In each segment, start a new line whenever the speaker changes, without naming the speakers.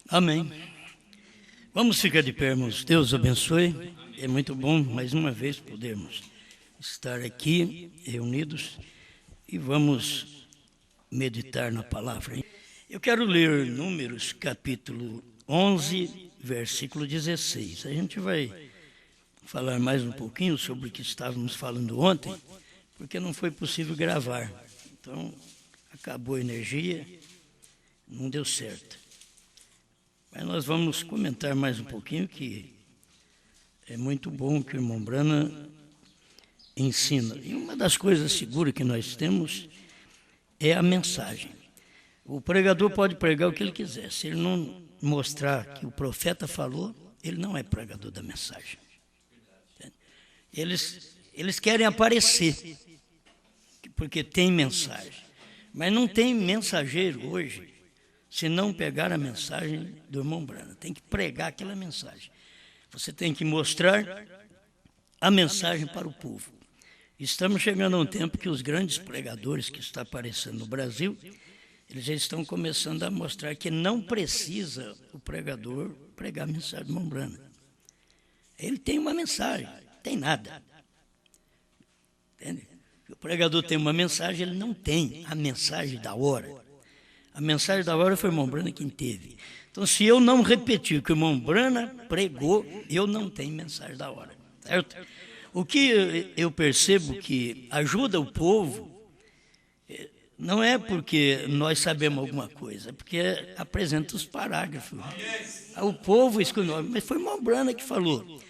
Amém. Vamos ficar de pé, irmãos. Deus abençoe. É muito bom, mais uma vez, podermos estar aqui reunidos e vamos meditar na palavra. Eu quero ler Números, capítulo 11, versículo 16. A gente vai falar mais um pouquinho sobre o que estávamos falando ontem, porque não foi possível gravar. Então, acabou a energia, não deu certo. Mas nós vamos comentar mais um pouquinho, que é muito bom que o irmão Brana ensina. E uma das coisas seguras que nós temos é a mensagem. O pregador pode pregar o que ele quiser. Se ele não mostrar que o profeta falou, ele não é pregador da mensagem. Eles querem aparecer, porque tem mensagem. Mas não tem mensageiro hoje se não pegar a mensagem do irmão Brana. Tem que pregar aquela mensagem. Você tem que mostrar a mensagem para o povo. Estamos chegando a um tempo que os grandes pregadores que estão aparecendo no Brasil, eles já estão começando a mostrar que não precisa o pregador pregar a mensagem do irmão Brana. Ele tem uma mensagem, tem nada. Entende? O pregador tem uma mensagem, ele não tem a mensagem da hora. A mensagem da hora foi o irmão Brana quem teve. Então, se eu não repetir o que o irmão Brana pregou, eu não tenho mensagem da hora. Certo? O que eu percebo que ajuda o povo não é porque nós sabemos alguma coisa, é porque apresenta os parágrafos. O povo escolheu, mas foi o irmão Brana que falou.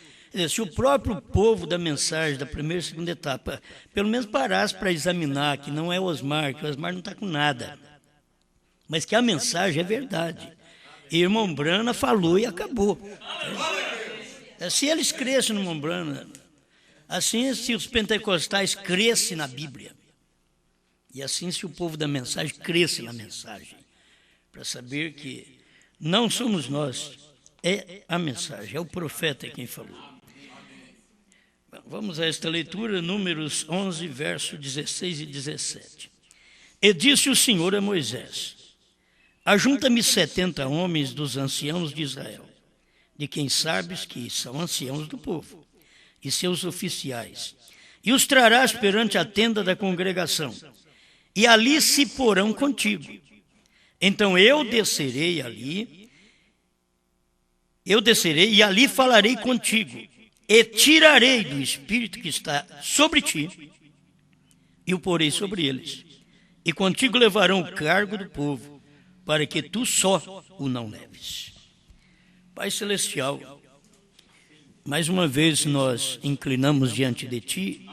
Se o próprio povo da mensagem da primeira e segunda etapa, pelo menos parasse para examinar, que não é Osmar, que o Osmar não está com nada, mas que a mensagem é verdade. E o irmão Brana falou e acabou. Se eles crescem no irmão Brana, assim se os pentecostais crescem na Bíblia, e assim se o povo da mensagem cresce na mensagem, para saber que não somos nós, é a mensagem, é o profeta quem falou. Vamos a esta leitura, Números 11, versos 16 e 17. E disse o Senhor a Moisés: ajunta-me 70 homens dos anciãos de Israel, de quem sabes que são anciãos do povo, e seus oficiais, e os trarás perante a tenda da congregação, e ali se porão contigo. Então eu descerei e ali falarei contigo, e tirarei do Espírito que está sobre ti, e o porei sobre eles, e contigo levarão o cargo do povo, para que tu só o não leves. Pai Celestial, mais uma vez nós inclinamos diante de ti,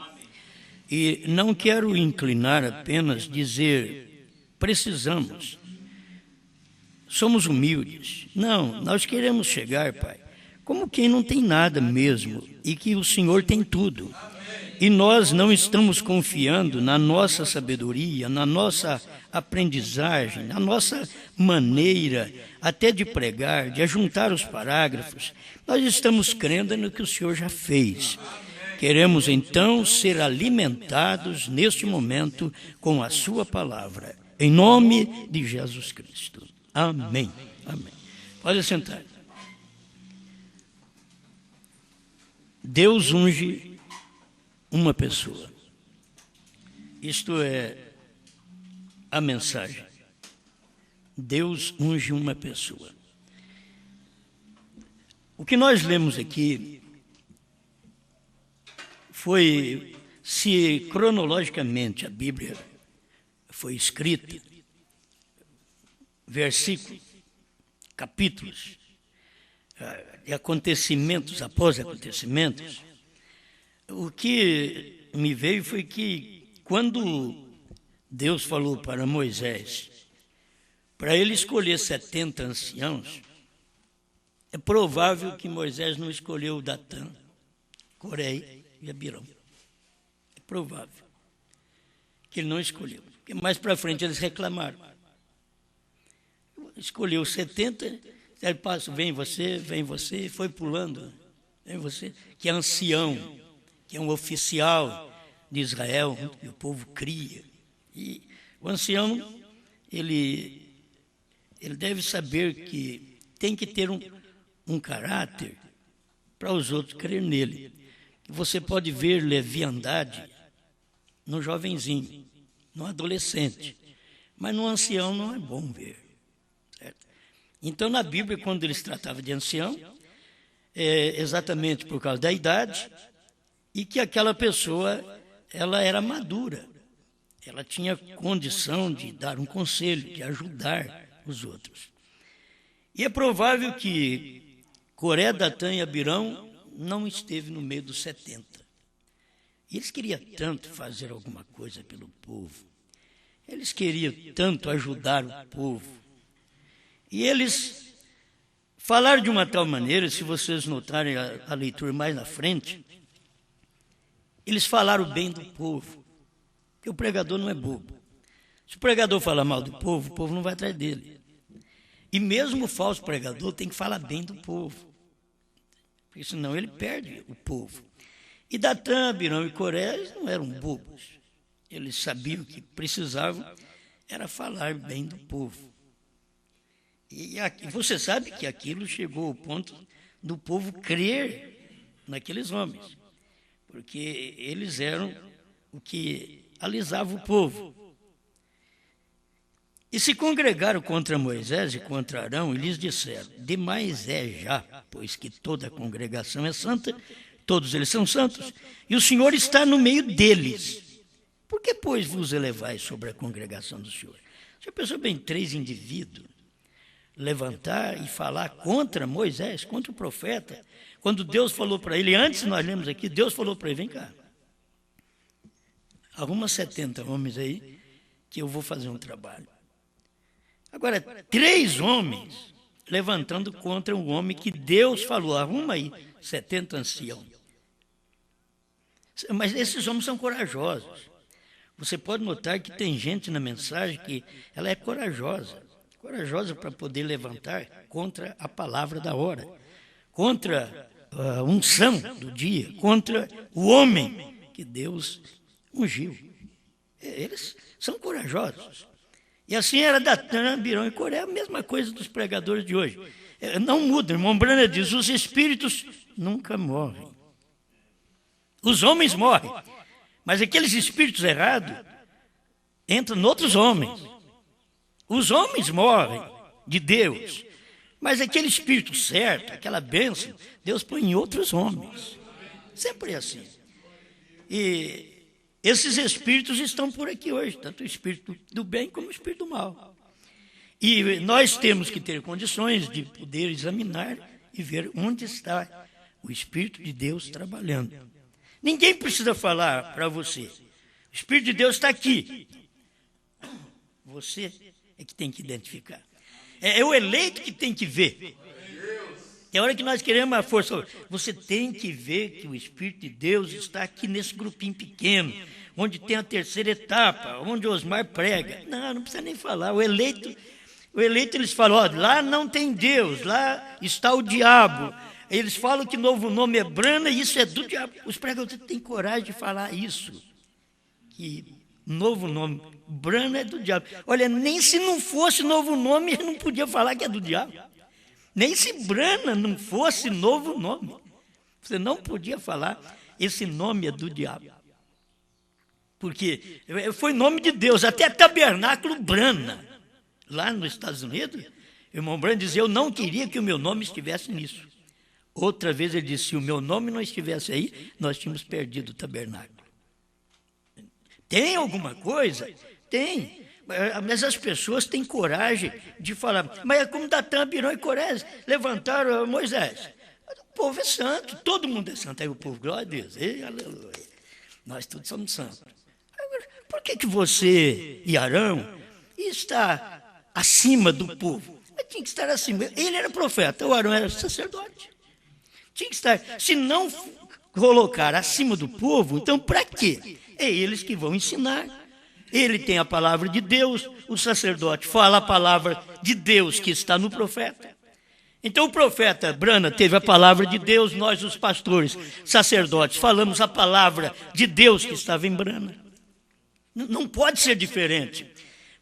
e não quero inclinar apenas dizer, precisamos, somos humildes. Não, nós queremos chegar, Pai, como quem não tem nada mesmo, e que o Senhor tem tudo. E nós não estamos confiando na nossa sabedoria, na nossa aprendizagem, na nossa maneira até de pregar, de ajuntar os parágrafos. Nós estamos crendo no que o Senhor já fez. Queremos então ser alimentados neste momento com a sua palavra. Em nome de Jesus Cristo. Amém. Amém. Pode sentar. Deus unge uma pessoa. Isto é a mensagem. Deus unge uma pessoa. O que nós lemos aqui foi, se cronologicamente a Bíblia foi escrita, versículos, capítulos, de acontecimentos após acontecimentos, o que me veio foi que quando Deus falou para Moisés, para ele escolher 70 anciãos, é provável que Moisés não escolheu Datã, Coré e Abirão. É provável que ele não escolheu, porque mais para frente eles reclamaram. Escolheu 70, ele passa, vem você, foi pulando, vem você, que é ancião, que é um oficial de Israel, que o povo cria. E o ancião, ele deve saber que tem que ter um caráter para os outros crer nele. Você pode ver leviandade no jovenzinho, no adolescente, mas no ancião não é bom ver. Certo? Então, na Bíblia, quando eles tratavam de ancião, é exatamente por causa da idade e que aquela pessoa ela era madura, ela tinha condição de dar um conselho, de ajudar os outros. E é provável que Coré, Datã e Abirão não esteve no meio dos 70. E eles queriam tanto fazer alguma coisa pelo povo. Eles queriam tanto ajudar o povo. E eles falaram de uma tal maneira, se vocês notarem a leitura mais na frente, eles falaram bem do povo. Porque o pregador não é bobo. Se o pregador falar mal do povo, o povo não vai atrás dele. E mesmo o falso pregador tem que falar bem do povo. Porque senão ele perde o povo. E Datã, Abirão e Coré não eram bobos. Eles sabiam que precisavam era falar bem do povo. E você sabe que aquilo chegou ao ponto do povo crer naqueles homens. Porque eles eram o que alisava o povo. E se congregaram contra Moisés e contra Arão, e lhes disseram: demais é já, pois que toda a congregação é santa, todos eles são santos, e o Senhor está no meio deles. Por que, pois, vos elevais sobre a congregação do Senhor? Já pensou bem, 3 indivíduos levantar e falar contra Moisés, contra o profeta, quando Deus falou para ele, antes nós lemos aqui, Deus falou para ele: vem cá, arruma 70 homens aí, que eu vou fazer um trabalho. Agora, 3 homens levantando contra um homem que Deus falou: arruma aí 70 anciãos. Mas esses homens são corajosos. Você pode notar que tem gente na mensagem que ela é corajosa para poder levantar contra a palavra da hora, contra a unção do dia, contra o homem que Deus ungiu. Eles são corajosos. E assim era Datã, Abirão e Coré, a mesma coisa dos pregadores de hoje. Não muda, irmão Brana diz: os espíritos nunca morrem. Os homens morrem, mas aqueles espíritos errados entram em outros homens. Os homens morrem de Deus, mas aquele espírito certo, aquela bênção, Deus põe em outros homens. Sempre é assim. E esses espíritos estão por aqui hoje, tanto o espírito do bem como o espírito do mal. E nós temos que ter condições de poder examinar e ver onde está o Espírito de Deus trabalhando. Ninguém precisa falar para você: o Espírito de Deus está aqui. Você é que tem que identificar. É o eleito que tem que ver. É a hora que nós queremos a força. Você tem que ver que o Espírito de Deus está aqui nesse grupinho pequeno, onde tem a terceira etapa, onde Osmar prega. Não precisa nem falar. O eleito eles falam: ó, lá não tem Deus, lá está o diabo. Eles falam que novo nome é Brana e isso é do diabo. Os pregadores têm coragem de falar isso, que novo nome Brana é do diabo. Olha, nem se não fosse novo nome, ele não podia falar que é do diabo. Nem se Brana não fosse novo nome, você não podia falar esse nome é do diabo. Porque foi nome de Deus, até Tabernáculo Brana. Lá nos Estados Unidos, o irmão Brana dizia: eu não queria que o meu nome estivesse nisso. Outra vez ele disse: se o meu nome não estivesse aí, nós tínhamos perdido o tabernáculo. Tem alguma coisa? Tem. Mas as pessoas têm coragem de falar: mas é como Datã, Abirão e Coré levantaram Moisés. O povo é santo, todo mundo é santo. Aí o povo: glória a Deus, ei, aleluia, nós todos somos santos. Agora, por que você e Arão está acima do povo? Mas tinha que estar acima. Ele era profeta, o Arão era sacerdote. Tinha que estar. Se não colocar acima do povo, então para quê? É eles que vão ensinar. Ele tem a palavra de Deus, o sacerdote fala a palavra de Deus que está no profeta. Então o profeta Brana teve a palavra de Deus, nós os pastores, sacerdotes, falamos a palavra de Deus que estava em Brana. Não pode ser diferente.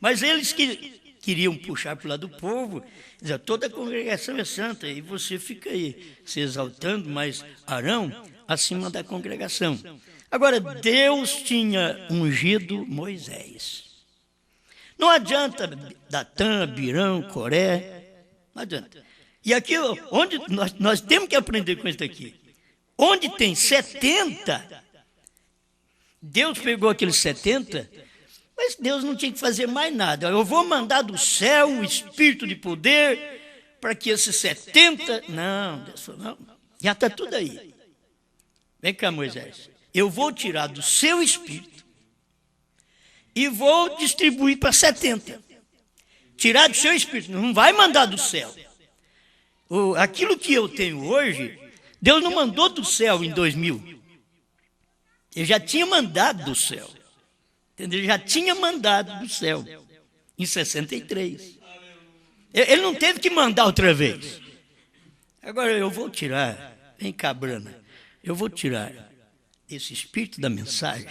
Mas eles que queriam puxar para o lado do povo, diziam, toda a congregação é santa, e você fica aí se exaltando, mas Arão acima da congregação. Agora, Deus tinha ungido Moisés. Não adianta Datã, Abirão, Coré, não adianta. E aqui, onde nós temos que aprender com isso aqui. Onde tem 70, Deus pegou aqueles 70, mas Deus não tinha que fazer mais nada. Eu vou mandar do céu o espírito de poder para que esses 70... Não, Deus falou, não, já está tudo aí. Vem cá, Moisés. Eu vou tirar do seu espírito e vou distribuir para 70. Tirar do seu espírito, não vai mandar do céu. Aquilo que eu tenho hoje, Deus não mandou do céu em 2000. Ele já tinha mandado do céu. Entendeu? Ele já tinha mandado do céu em 63. Ele não teve que mandar outra vez. Agora eu vou tirar, vem cá, Brana, eu vou tirar esse espírito da mensagem,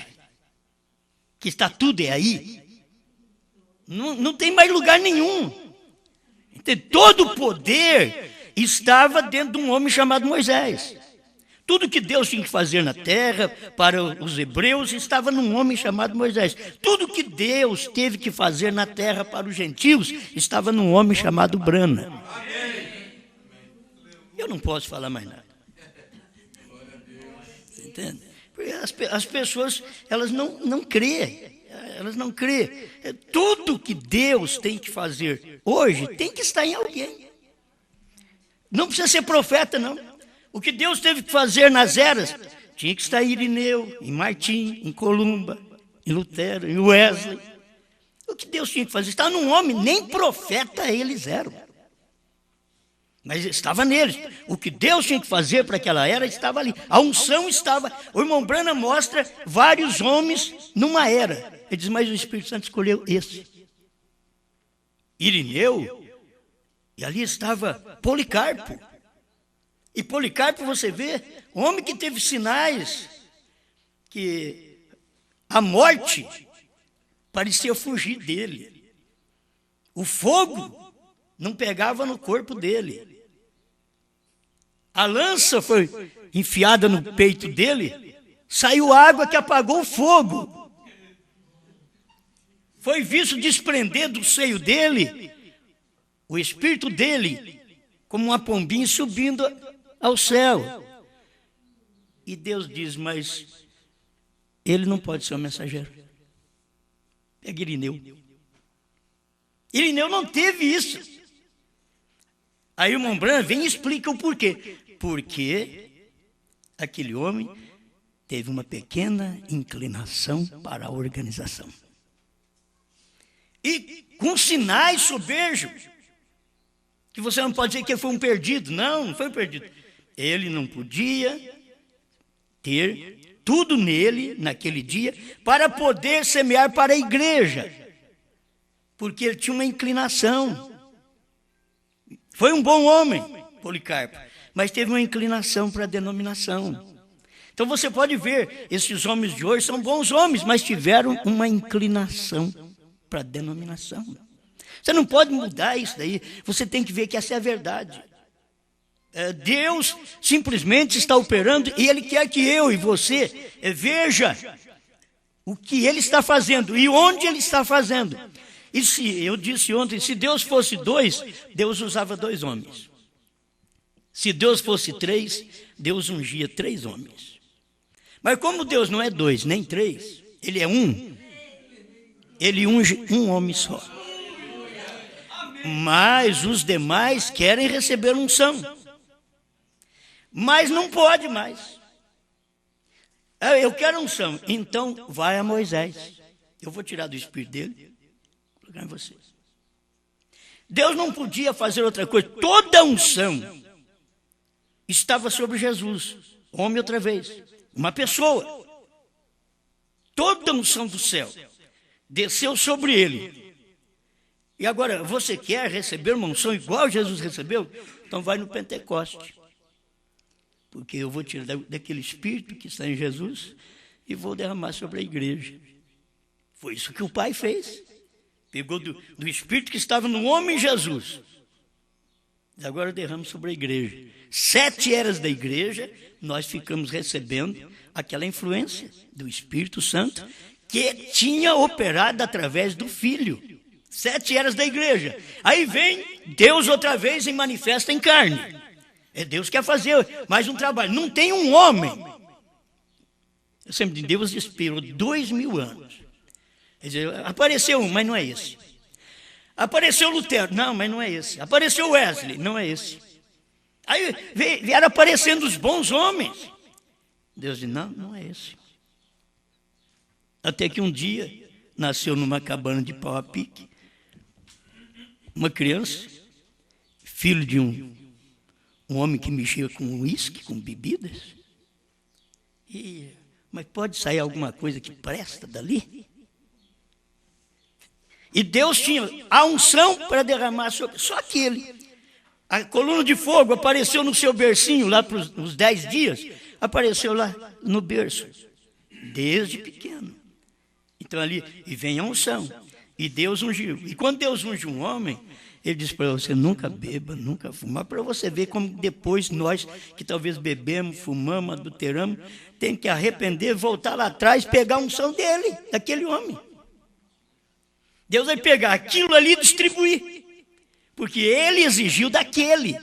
que está tudo aí, não tem mais lugar nenhum. Entendeu? Todo o poder estava dentro de um homem chamado Moisés. Tudo que Deus tinha que fazer na terra para os hebreus estava num homem chamado Moisés. Tudo que Deus teve que fazer na terra para os gentios estava num homem chamado Brana. Eu não posso falar mais nada. Entende? Porque as pessoas, elas não creem. Elas não creem. Tudo que Deus tem que fazer hoje tem que estar em alguém. Não precisa ser profeta, não. O que Deus teve que fazer nas eras, tinha que estar em Irineu, em Martim, em Columba, em Lutero, em Wesley. O que Deus tinha que fazer? Estava num homem, nem profeta eles eram. Mas estava neles. O que Deus tinha que fazer para aquela era estava ali. A unção estava. O irmão Brana mostra vários homens numa era. Ele diz, mas o Espírito Santo escolheu esse. Irineu, e ali estava Policarpo. E Policarpo, você vê, homem que teve sinais que a morte parecia fugir dele. O fogo não pegava no corpo dele. A lança foi enfiada no peito dele, saiu água que apagou o fogo. Foi visto desprender do seio dele o espírito dele, como uma pombinha subindo ao céu. E Deus diz, mas ele não pode ser um mensageiro. Pega Irineu. Irineu não teve isso. Aí o irmão Brana vem e explica o porquê. Porque aquele homem teve uma pequena inclinação para a organização. E com sinais soberbos, que você não pode dizer que ele foi um perdido. Não, não foi um perdido. Ele não podia ter tudo nele, naquele dia, para poder semear para a igreja. Porque ele tinha uma inclinação. Foi um bom homem, Policarpo, mas teve uma inclinação para a denominação. Então você pode ver, esses homens de hoje são bons homens, mas tiveram uma inclinação para a denominação. Você não pode mudar isso daí. Você tem que ver que essa é a verdade. Deus simplesmente está operando e Ele quer que eu e você veja o que Ele está fazendo e onde Ele está fazendo. E se eu disse ontem, se Deus fosse 2, Deus usava 2 homens. Se Deus fosse 3, Deus ungia 3 homens. Mas como Deus não é 2 nem 3, Ele é 1. Ele unge um homem só. Mas os demais querem receber unção. Mas não pode mais. Eu quero unção. Então vai a Moisés. Eu vou tirar do espírito dele, colocar em você. Deus não podia fazer outra coisa. Toda a unção estava sobre Jesus. Homem outra vez. Uma pessoa. Toda a unção do céu desceu sobre ele. E agora, você quer receber uma unção igual Jesus recebeu? Então vai no Pentecoste. Porque eu vou tirar daquele espírito que está em Jesus e vou derramar sobre a igreja. Foi isso que o Pai fez. Pegou do Espírito que estava no homem Jesus. E agora derrama sobre a igreja. 7 eras da igreja, nós ficamos recebendo aquela influência do Espírito Santo que tinha operado através do Filho. 7 eras da igreja. Aí vem Deus outra vez e manifesta em carne. É Deus que quer fazer mais um trabalho. Não tem um homem. Eu sempre digo, Deus esperou 2000 anos. Quer dizer, apareceu um, mas não é esse. Apareceu Lutero, não, mas não é esse. Apareceu Wesley, não é esse. Aí vieram aparecendo os bons homens. Deus disse, não, não é esse. Até que um dia nasceu numa cabana de pau a pique uma criança, filho de um homem que mexia com uísque, com bebidas. Mas pode sair alguma coisa que presta dali? E Deus tinha a unção para derramar sobre só aquele. A coluna de fogo apareceu no seu bercinho lá para os 10 dias. Apareceu lá no berço, desde pequeno. Então ali, e vem a unção. E Deus ungiu. E quando Deus unge um homem, ele diz para você, nunca beba, nunca fuma. Para você ver como depois nós, que talvez bebemos, fumamos, adulteramos, tem que arrepender, voltar lá atrás, pegar a unção dele, daquele homem. Deus vai pegar aquilo ali e distribuir. Porque ele exigiu daquele.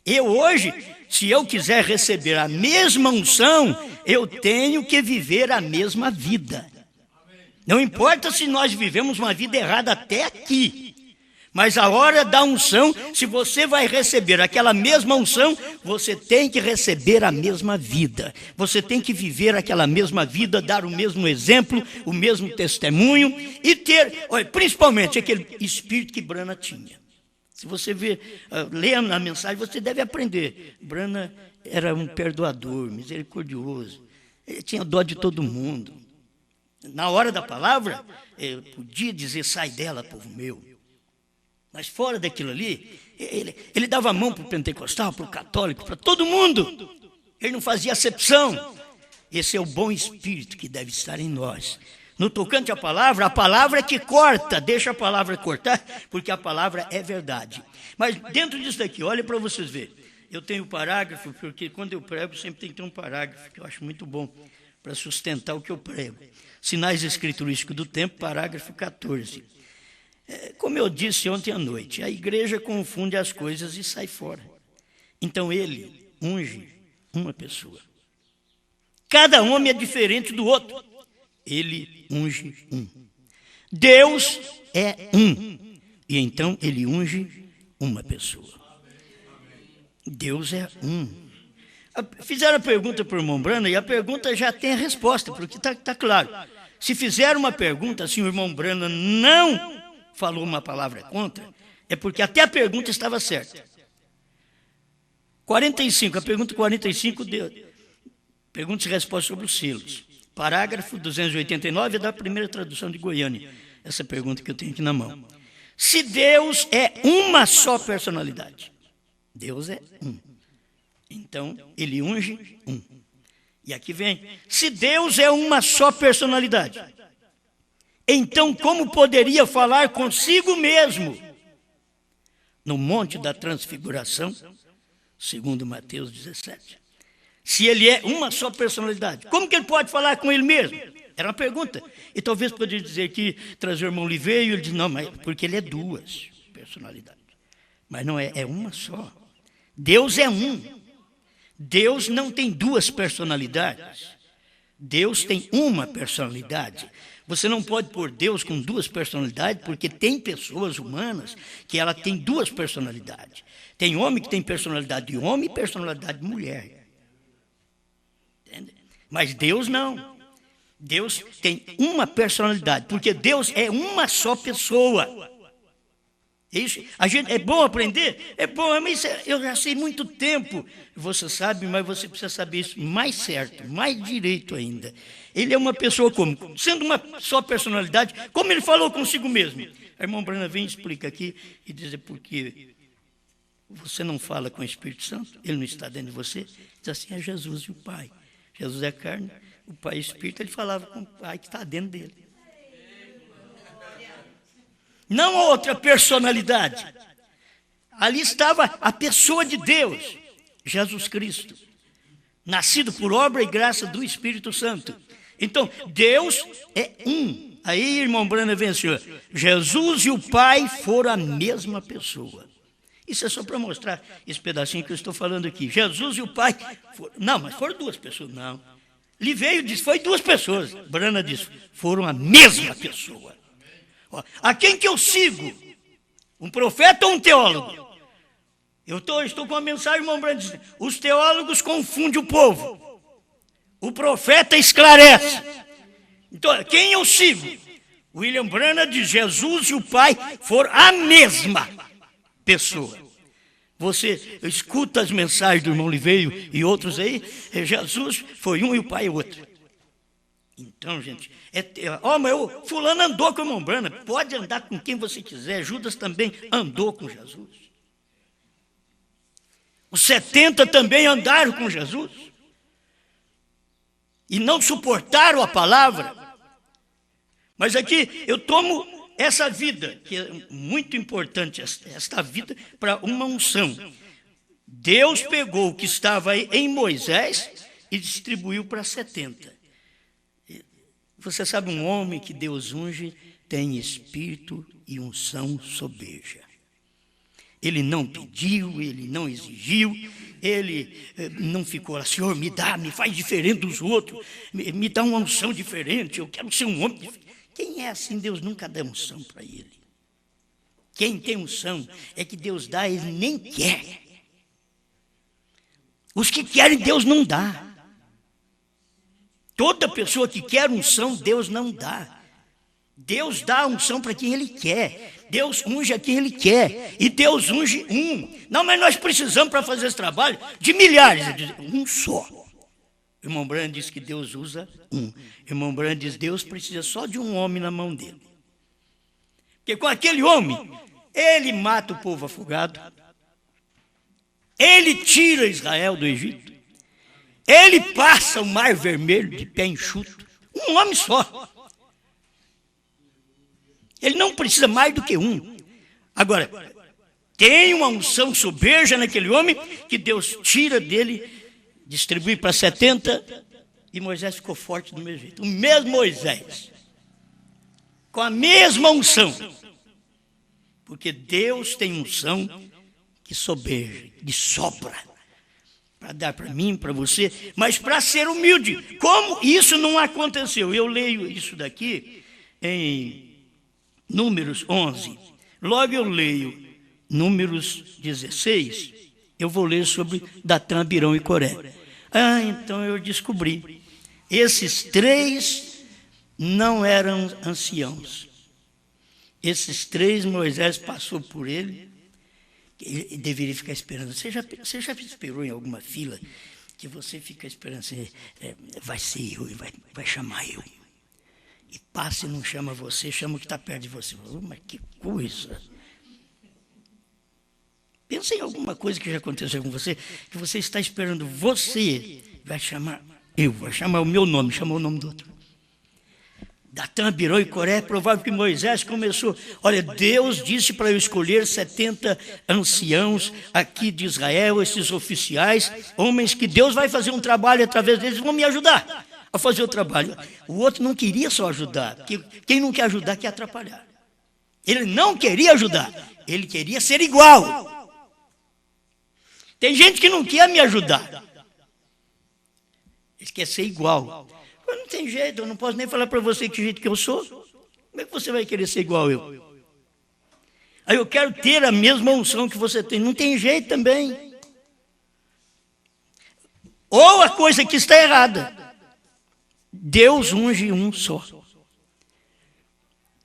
Eu hoje, se eu quiser receber a mesma unção, eu tenho que viver a mesma vida. Não importa se nós vivemos uma vida errada até aqui. Mas a hora da unção, se você vai receber aquela mesma unção, você tem que receber a mesma vida. Você tem que viver aquela mesma vida, dar o mesmo exemplo, o mesmo testemunho e ter, olha, principalmente aquele espírito que Brana tinha. Se você lê na mensagem, você deve aprender. Brana era um perdoador, misericordioso. Ele tinha dó de todo mundo. Na hora da palavra, ele podia dizer, sai dela, povo meu. Mas fora daquilo ali, ele dava a mão para o pentecostal, para o católico, para todo mundo. Ele não fazia acepção. Esse é o bom espírito que deve estar em nós. No tocante à palavra, a palavra é que corta, deixa a palavra cortar, porque a palavra é verdade. Mas dentro disso daqui, olha para vocês verem. Eu tenho parágrafo, porque quando eu prego sempre tem que ter um parágrafo, que eu acho muito bom, para sustentar o que eu prego. Sinais escriturísticos do tempo, parágrafo 14. Como eu disse ontem à noite, a igreja confunde as coisas e sai fora. Então ele unge uma pessoa. Cada homem é diferente do outro. Ele unge um. Deus é um. E então ele unge uma pessoa. Deus é um. Fizeram a pergunta para o irmão Brana e a pergunta já tem a resposta, porque está claro. Se fizer uma pergunta, assim, o irmão Brana não falou uma palavra contra, é porque até a pergunta estava certa. 45, a pergunta 45 deu perguntas e respostas sobre os selos. Parágrafo 289 é da primeira tradução de Goiânia. Essa pergunta que eu tenho aqui na mão. Se Deus é uma só personalidade, Deus é um. Então, ele unge um. E aqui vem, se Deus é uma só personalidade, então como poderia falar consigo mesmo no Monte da Transfiguração, segundo Mateus 17? Se ele é uma só personalidade, como que ele pode falar com ele mesmo? Era uma pergunta. E talvez poderia dizer que trazer o irmão Liveio, ele diz, não, mas porque ele é duas personalidades. Mas não é, é uma só. Deus é um. Deus não tem duas personalidades. Deus tem uma personalidade. Você não pode pôr Deus com duas personalidades, porque tem pessoas humanas que ela tem duas personalidades. Tem homem que tem personalidade de homem e personalidade de mulher. Entende? Mas Deus não. Deus tem uma personalidade, porque Deus é uma só pessoa. Isso, é bom aprender? É bom, mas eu já sei muito tempo. Você sabe, mas você precisa saber isso mais certo, mais direito ainda. Ele é uma pessoa como? Sendo uma só personalidade, como ele falou consigo mesmo. A irmã Brana vem e explica aqui e diz, porque você não fala com o Espírito Santo, ele não está dentro de você. Diz assim, é Jesus e o Pai. Jesus é carne, o Pai é Espírito, ele falava com o Pai que está dentro dele. não outra personalidade. Ali estava a pessoa de Deus, Jesus Cristo, nascido por obra e graça do Espírito Santo. Então, Deus é um. Aí, irmão Brana venceu. Jesus e o Pai foram a mesma pessoa. Isso é só para mostrar esse pedacinho que eu estou falando aqui. Jesus e o Pai foram, não, mas foram duas pessoas. Não. Ele veio e disse, foi duas pessoas. Brana disse, foram a mesma pessoa. Ó, a quem que eu sigo? Um profeta ou um teólogo? Eu estou com uma mensagem, irmão Brana, dizendo, os teólogos confundem o povo. O profeta esclarece. Então, quem eu sigo? William Brana diz, Jesus e o Pai foram a mesma pessoa. Você escuta as mensagens do irmão Liveio e outros aí, Jesus foi um e o Pai é outro. Então, gente, mas fulano andou com o irmão Brana, pode andar com quem você quiser, Judas também andou com Jesus. Os 70 também andaram com Jesus. E não suportaram a palavra. Mas aqui eu tomo essa vida, que é muito importante, esta vida, para uma unção. Deus pegou o que estava em Moisés e distribuiu para 70. Você sabe, um homem que Deus unge tem espírito e unção sobeja. Ele não pediu, ele não exigiu, ele não ficou lá, Senhor, me faz diferente dos outros, me dá uma unção diferente, eu quero ser um homem diferente. Quem é assim, Deus nunca dá unção para ele. Quem tem unção é que Deus dá, ele nem quer. Os que querem, Deus não dá. Toda pessoa que quer unção, Deus não dá. Deus dá unção para quem Ele quer. Deus unge a quem Ele quer. E Deus unge um. Não, mas nós precisamos para fazer esse trabalho de milhares. Um só. O irmão Brana diz que Deus usa um. O irmão Brana diz que Deus precisa só de um homem na mão dele. Porque com aquele homem, ele mata o povo afogado. Ele tira Israel do Egito. Ele passa o mar vermelho de pé enxuto. Um homem só. Ele não precisa mais do que um. Agora, tem uma unção sobeja naquele homem que Deus tira dele, distribui para 70 e Moisés ficou forte do mesmo jeito. O mesmo Moisés, com a mesma unção. Porque Deus tem unção que sobeja, que sobra. Para dar para mim, para você, mas para ser humilde. Como isso não aconteceu? Eu leio isso daqui em Números 11. Logo eu leio Números 16. Eu vou ler sobre Datã, Abirão e Coré. Então eu descobri. Esses três não eram anciãos. Esses três, Moisés passou por ele. Ele deveria ficar esperando. Você já esperou em alguma fila que você fica esperando assim, vai ser eu, vai chamar eu. E passa e não chama você, chama o que está perto de você. Mas que coisa! Pensa em alguma coisa que já aconteceu com você, que você está esperando você, vai chamar eu, vai chamar o meu nome, chamou o nome do outro. Datã, Abirão e Coré, é provável que Moisés começou. Olha, Deus disse para eu escolher 70 anciãos aqui de Israel, esses oficiais, homens que Deus vai fazer um trabalho através deles, vão me ajudar a fazer o trabalho. O outro não queria só ajudar, porque quem não quer ajudar quer atrapalhar. Ele não queria ajudar, ele queria ser igual. Tem gente que não quer me ajudar, ele quer ser igual. Não tem jeito, eu não posso nem falar para você que jeito que eu sou. Como é que você vai querer ser igual eu? Aí eu quero ter a mesma unção que você tem. Não tem jeito também. Ou a coisa que está errada. Deus unge um só.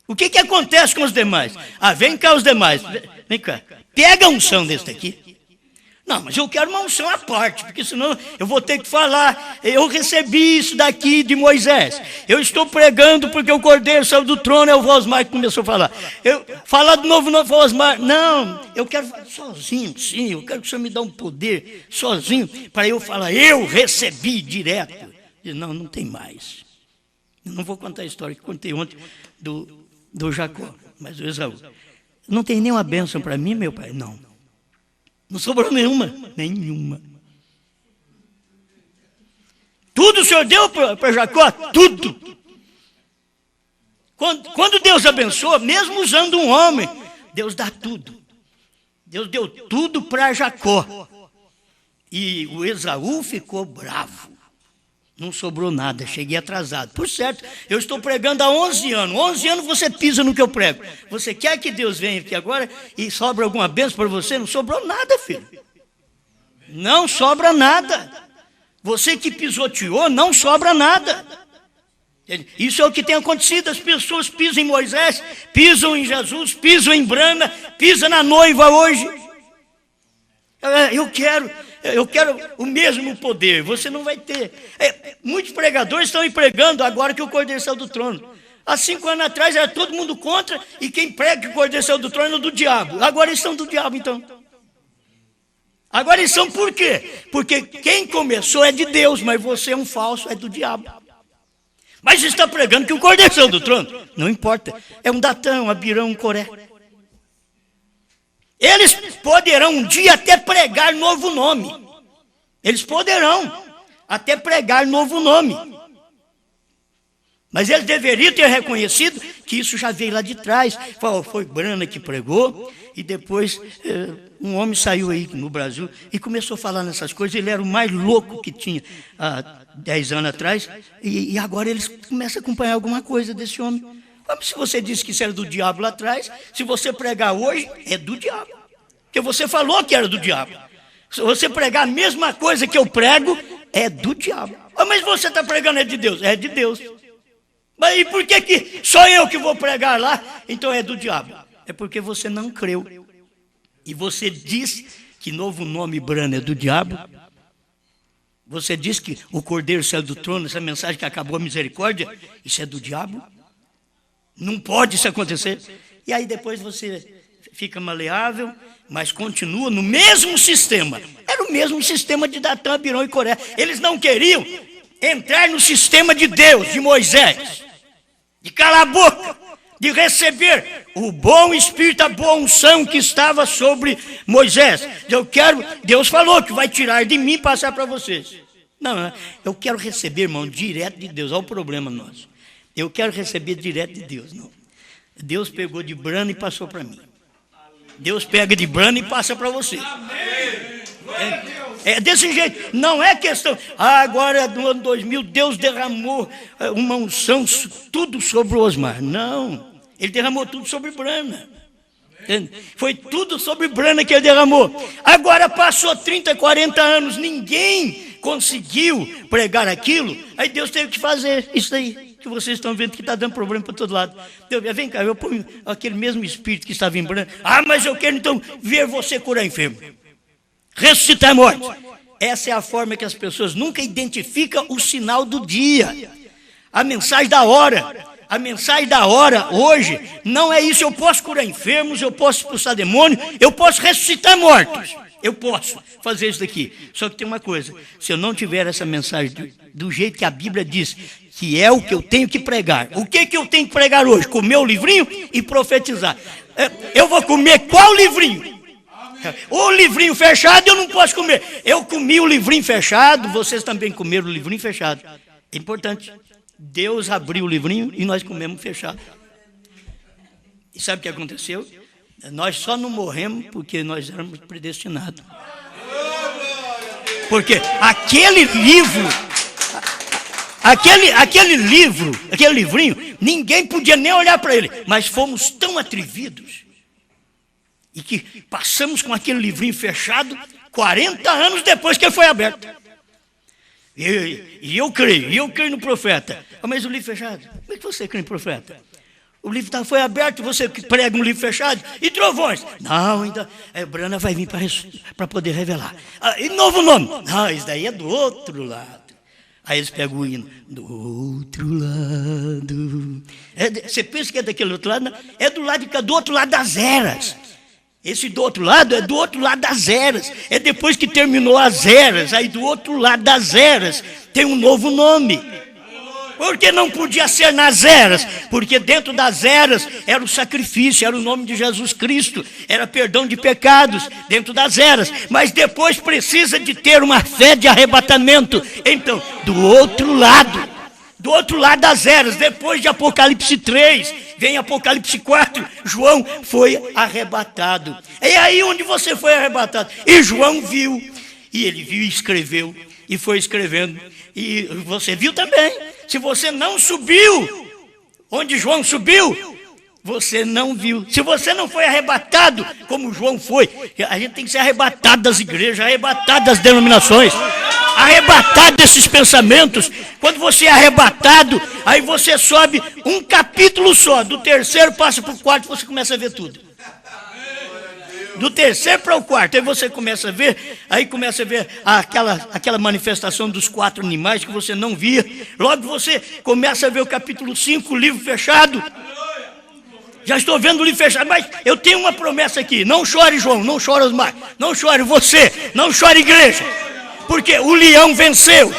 O que acontece com os demais? Vem cá os demais. Vem cá. Pega a unção desse daqui. Não, mas eu quero uma unção à parte, porque senão eu vou ter que falar. Eu recebi isso daqui de Moisés. Eu estou pregando porque o Cordeiro saiu do trono, é o Vosmar que começou a falar. Falar de novo no Vosmar. Não, eu quero falar sozinho, sim. Eu quero que o Senhor me dê um poder sozinho, para eu falar, eu recebi direto. Não tem mais. Eu não vou contar a história que contei ontem do Jacó. Mas o Esaú, não tem nenhuma bênção para mim, meu pai? Não. Não sobrou nenhuma. Nenhuma. Tudo o Senhor deu para Jacó? Tudo. Quando Deus abençoa, mesmo usando um homem, Deus dá tudo. Deus deu tudo para Jacó. E o Esaú ficou bravo. Não sobrou nada, cheguei atrasado. Por certo, eu estou pregando há 11 anos. 11 anos você pisa no que eu prego. Você quer que Deus venha aqui agora e sobra alguma bênção para você? Não sobrou nada, filho. Não sobra nada. Você que pisoteou, não sobra nada. Isso é o que tem acontecido. As pessoas pisam em Moisés, pisam em Jesus, pisam em Brana, pisam na noiva hoje. Eu quero o mesmo poder. Você não vai ter. Muitos pregadores estão pregando agora que o Cordeiro saiu do trono. Há 5 anos atrás era todo mundo contra, e quem prega que o Cordeiro saiu do trono é do diabo. Agora eles são do diabo, então. Agora eles são por quê? Porque quem começou é de Deus, mas você é um falso, é do diabo. Mas você está pregando que o Cordeiro saiu do trono. Não importa. É um Datã, um Abirão, um Coré. Eles poderão um dia até pregar novo nome. Eles poderão até pregar novo nome. Mas eles deveriam ter reconhecido que isso já veio lá de trás. Foi Brana que pregou, e depois um homem saiu aí no Brasil e começou a falar nessas coisas. Ele era o mais louco que tinha há 10 anos atrás, e agora eles começam a acompanhar alguma coisa desse homem. Se você disse que isso era do diabo lá atrás, se você pregar hoje, é do diabo. Porque você falou que era do diabo. Se você pregar a mesma coisa que eu prego, é do diabo. Mas você está pregando é de Deus? É de Deus. Mas e por que só eu que vou pregar lá? Então é do diabo. É porque você não creu. E você diz que novo nome Brana é do diabo. Você diz que o Cordeiro saiu do trono, essa mensagem que acabou a misericórdia, isso é do diabo. Não pode isso acontecer. E aí depois você fica maleável, mas continua no mesmo sistema. Era o mesmo sistema de Datã, Abirão e Coré. Eles não queriam entrar no sistema de Deus, de Moisés, de calar a boca, de receber o bom espírito, a boa unção que estava sobre Moisés. Deus falou que vai tirar de mim e passar para vocês. Não, eu quero receber, irmão, direto de Deus. Olha o problema nosso. Eu quero receber direto de Deus. Não. Deus pegou de Brana e passou para mim. Deus pega de Brana e passa para você. É desse jeito. Não é questão. Agora no ano 2000 Deus derramou uma unção tudo sobre o Osmar. Não. Ele derramou tudo sobre Brana. Entende? Foi tudo sobre Brana que ele derramou. Agora passou 30, 40 anos, ninguém conseguiu pregar aquilo. Aí Deus teve que fazer isso aí que vocês estão vendo que está dando problema para todo lado. Deus, vem cá, eu ponho aquele mesmo espírito que estava em Brana. Mas eu quero então ver você curar enfermo, ressuscitar morte. Essa é a forma que as pessoas nunca identificam o sinal do dia. A mensagem da hora. A mensagem da hora hoje não é isso. Eu posso curar enfermos, eu posso expulsar demônio, eu posso ressuscitar mortos. Eu posso fazer isso daqui. Só que tem uma coisa: se eu não tiver essa mensagem do jeito que a Bíblia diz, que é o que eu tenho que pregar. O que eu tenho que pregar hoje? Comer o livrinho e profetizar. Eu vou comer qual livrinho? O livrinho fechado eu não posso comer. Eu comi o livrinho fechado, vocês também comeram o livrinho fechado. É importante. Deus abriu o livrinho e nós comemos fechado. E sabe o que aconteceu? Nós só não morremos porque nós éramos predestinados. Porque aquele livrinho, ninguém podia nem olhar para ele. Mas fomos tão atrevidos e que passamos com aquele livrinho fechado 40 anos depois que ele foi aberto. E eu creio no profeta. Mas o livro fechado, como é que você crê no profeta? O livro foi aberto, você prega um livro fechado. E trovões? Não, ainda Brana vai vir para poder revelar. E novo nome? Não, isso daí é do outro lado. Aí eles pegam o hino. Do outro lado. Você pensa que é daquele outro lado? Não, é do outro lado das eras. Esse do outro lado é do outro lado das eras. É depois que terminou as eras. Aí do outro lado das eras tem um novo nome. Porque não podia ser nas eras, porque dentro das eras era o sacrifício, era o nome de Jesus Cristo, era perdão de pecados dentro das eras, mas depois precisa de ter uma fé de arrebatamento. Então, do outro lado das eras, depois de Apocalipse 3, vem Apocalipse 4, João foi arrebatado. É aí onde você foi arrebatado. E João viu, e ele viu e escreveu, e foi escrevendo, e você viu também. Se você não subiu onde João subiu, você não viu. Se você não foi arrebatado como João foi, a gente tem que ser arrebatado das igrejas, arrebatado das denominações, arrebatado desses pensamentos. Quando você é arrebatado, aí você sobe um capítulo só, do terceiro passa para o quarto, você começa a ver tudo. Do terceiro para o quarto, aí você começa a ver, aquela manifestação dos 4 animais que você não via. Logo você começa a ver o capítulo 5, o livro fechado. Já estou vendo o livro fechado, mas eu tenho uma promessa aqui. Não chore, João, não chore, Osmar, não chore você, não chore, igreja, porque o leão venceu.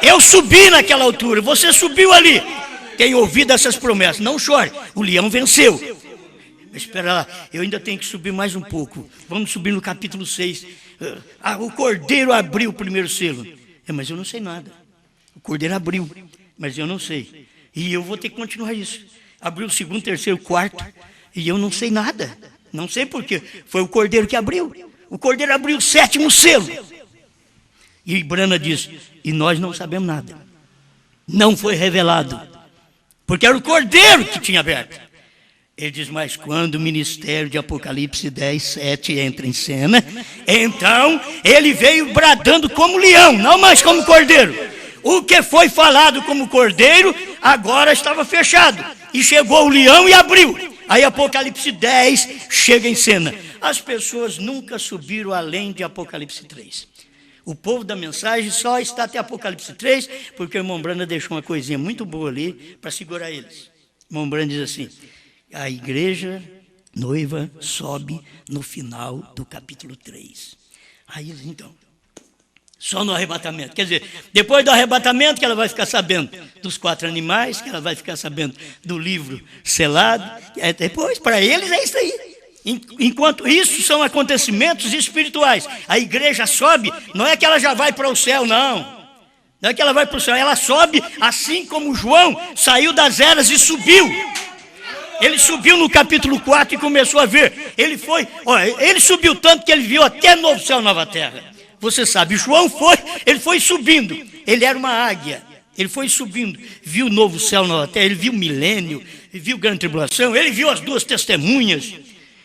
Eu subi naquela altura, você subiu ali. Tem ouvido essas promessas, não chore, o leão venceu. Espera lá, eu ainda tenho que subir mais um pouco. Vamos subir no capítulo 6. O cordeiro abriu o primeiro selo. Mas eu não sei nada. O cordeiro abriu, mas eu não sei. E eu vou ter que continuar isso. Abriu o segundo, terceiro, quarto, e eu não sei nada. Não sei porquê. Foi o cordeiro que abriu. O cordeiro abriu o 7º selo. E Brana diz, e nós não sabemos nada. Não foi revelado. Porque era o cordeiro que tinha aberto. Ele diz, mas quando o ministério de Apocalipse 10, 7 entra em cena, então ele veio bradando como leão, não mais como cordeiro. O que foi falado como cordeiro, agora estava fechado. E chegou o leão e abriu. Aí Apocalipse 10 chega em cena. As pessoas nunca subiram além de Apocalipse 3. O povo da mensagem só está até Apocalipse 3, porque o irmão Brana deixou uma coisinha muito boa ali para segurar eles. O irmão Brana diz assim, a igreja noiva sobe no final do capítulo 3. Aí, então, só no arrebatamento. Quer dizer, depois do arrebatamento que ela vai ficar sabendo dos 4 animais, que ela vai ficar sabendo do livro selado. Depois, para eles é isso aí. Enquanto isso são acontecimentos espirituais. A igreja sobe, não é que ela já vai para o céu, não. Não é que ela vai para o céu, ela sobe assim como João saiu das eras e subiu. Ele subiu no capítulo 4 e começou a ver. Ele subiu tanto que ele viu até novo céu, nova terra. Você sabe, João ele foi subindo. Ele era uma águia. Ele foi subindo, viu o novo céu, nova terra. Ele viu o milênio, ele viu a grande tribulação. Ele viu as 2 testemunhas.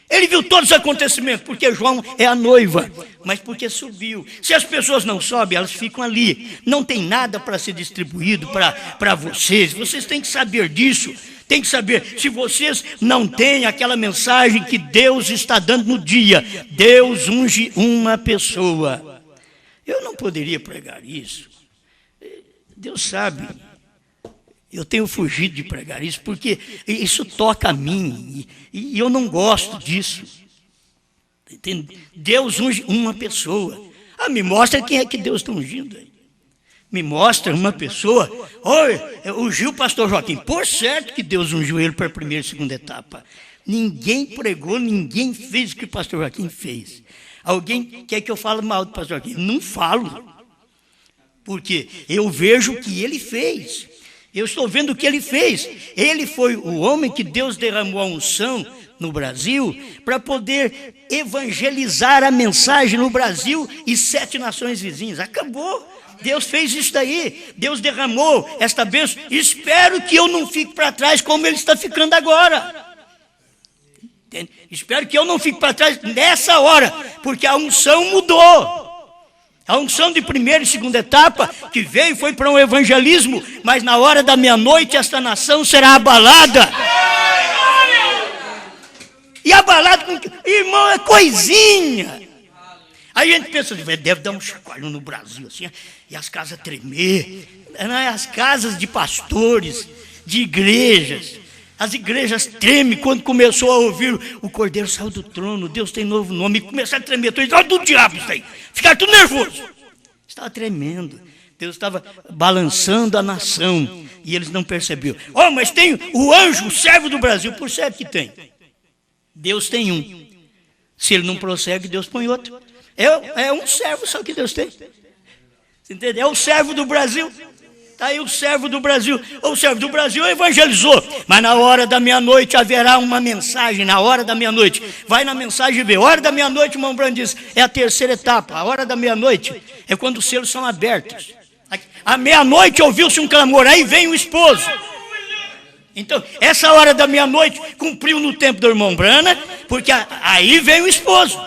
Ele viu todos os acontecimentos, porque João é a noiva, mas porque subiu. Se as pessoas não sobem, elas ficam ali. Não tem nada para ser distribuído para vocês. Vocês têm que saber disso. Tem que saber, se vocês não têm aquela mensagem que Deus está dando no dia, Deus unge uma pessoa. Eu não poderia pregar isso. Deus sabe, eu tenho fugido de pregar isso, porque isso toca a mim, e eu não gosto disso. Entende? Deus unge uma pessoa. Me mostra quem é que Deus está ungindo aí. Me mostra uma pessoa, ungiu o pastor Joaquim. Por certo que Deus ungiu ele para a primeira e segunda etapa. Ninguém pregou, ninguém fez o que o pastor Joaquim fez. Alguém quer que eu fale mal do pastor Joaquim? Não falo. Porque eu vejo o que ele fez. Eu estou vendo o que ele fez. Ele foi o homem que Deus derramou a unção no Brasil para poder evangelizar a mensagem no Brasil e 7 nações vizinhas. Acabou. Deus fez isso daí, Deus derramou esta bênção. Espero que eu não fique para trás como ele está ficando agora. Entende? Espero que eu não fique para trás nessa hora, porque a unção mudou. A unção de primeira e segunda etapa que veio foi para um evangelismo, mas na hora da meia-noite esta nação será abalada. E abalada com... Irmão, é coisinha. Aí a gente pensa, deve dar um chacoalhão no Brasil, assim, e as casas tremer. As casas de pastores, de igrejas. As igrejas tremem quando começou a ouvir o Cordeiro saiu do trono, Deus tem novo nome, e começaram a tremer. Olha do diabo isso aí. Ficaram tudo nervoso. Estava tremendo. Deus estava balançando a nação e eles não perceberam. Oh, mas tem o anjo, o servo do Brasil. Por certo que tem. Deus tem um. Se ele não prossegue, Deus põe outro. É um servo só que Deus tem. Você entendeu? É o servo do Brasil. Está aí o servo do Brasil. O servo do Brasil evangelizou. Mas na hora da meia-noite haverá uma mensagem. Na hora da meia-noite. Vai na mensagem e vê. Hora da meia-noite, o irmão Brando diz, é a terceira etapa. A hora da meia-noite é quando os selos são abertos. À meia-noite ouviu-se um clamor. Aí vem o esposo. Então, essa hora da meia-noite cumpriu no tempo do irmão Brana, porque aí vem o esposo.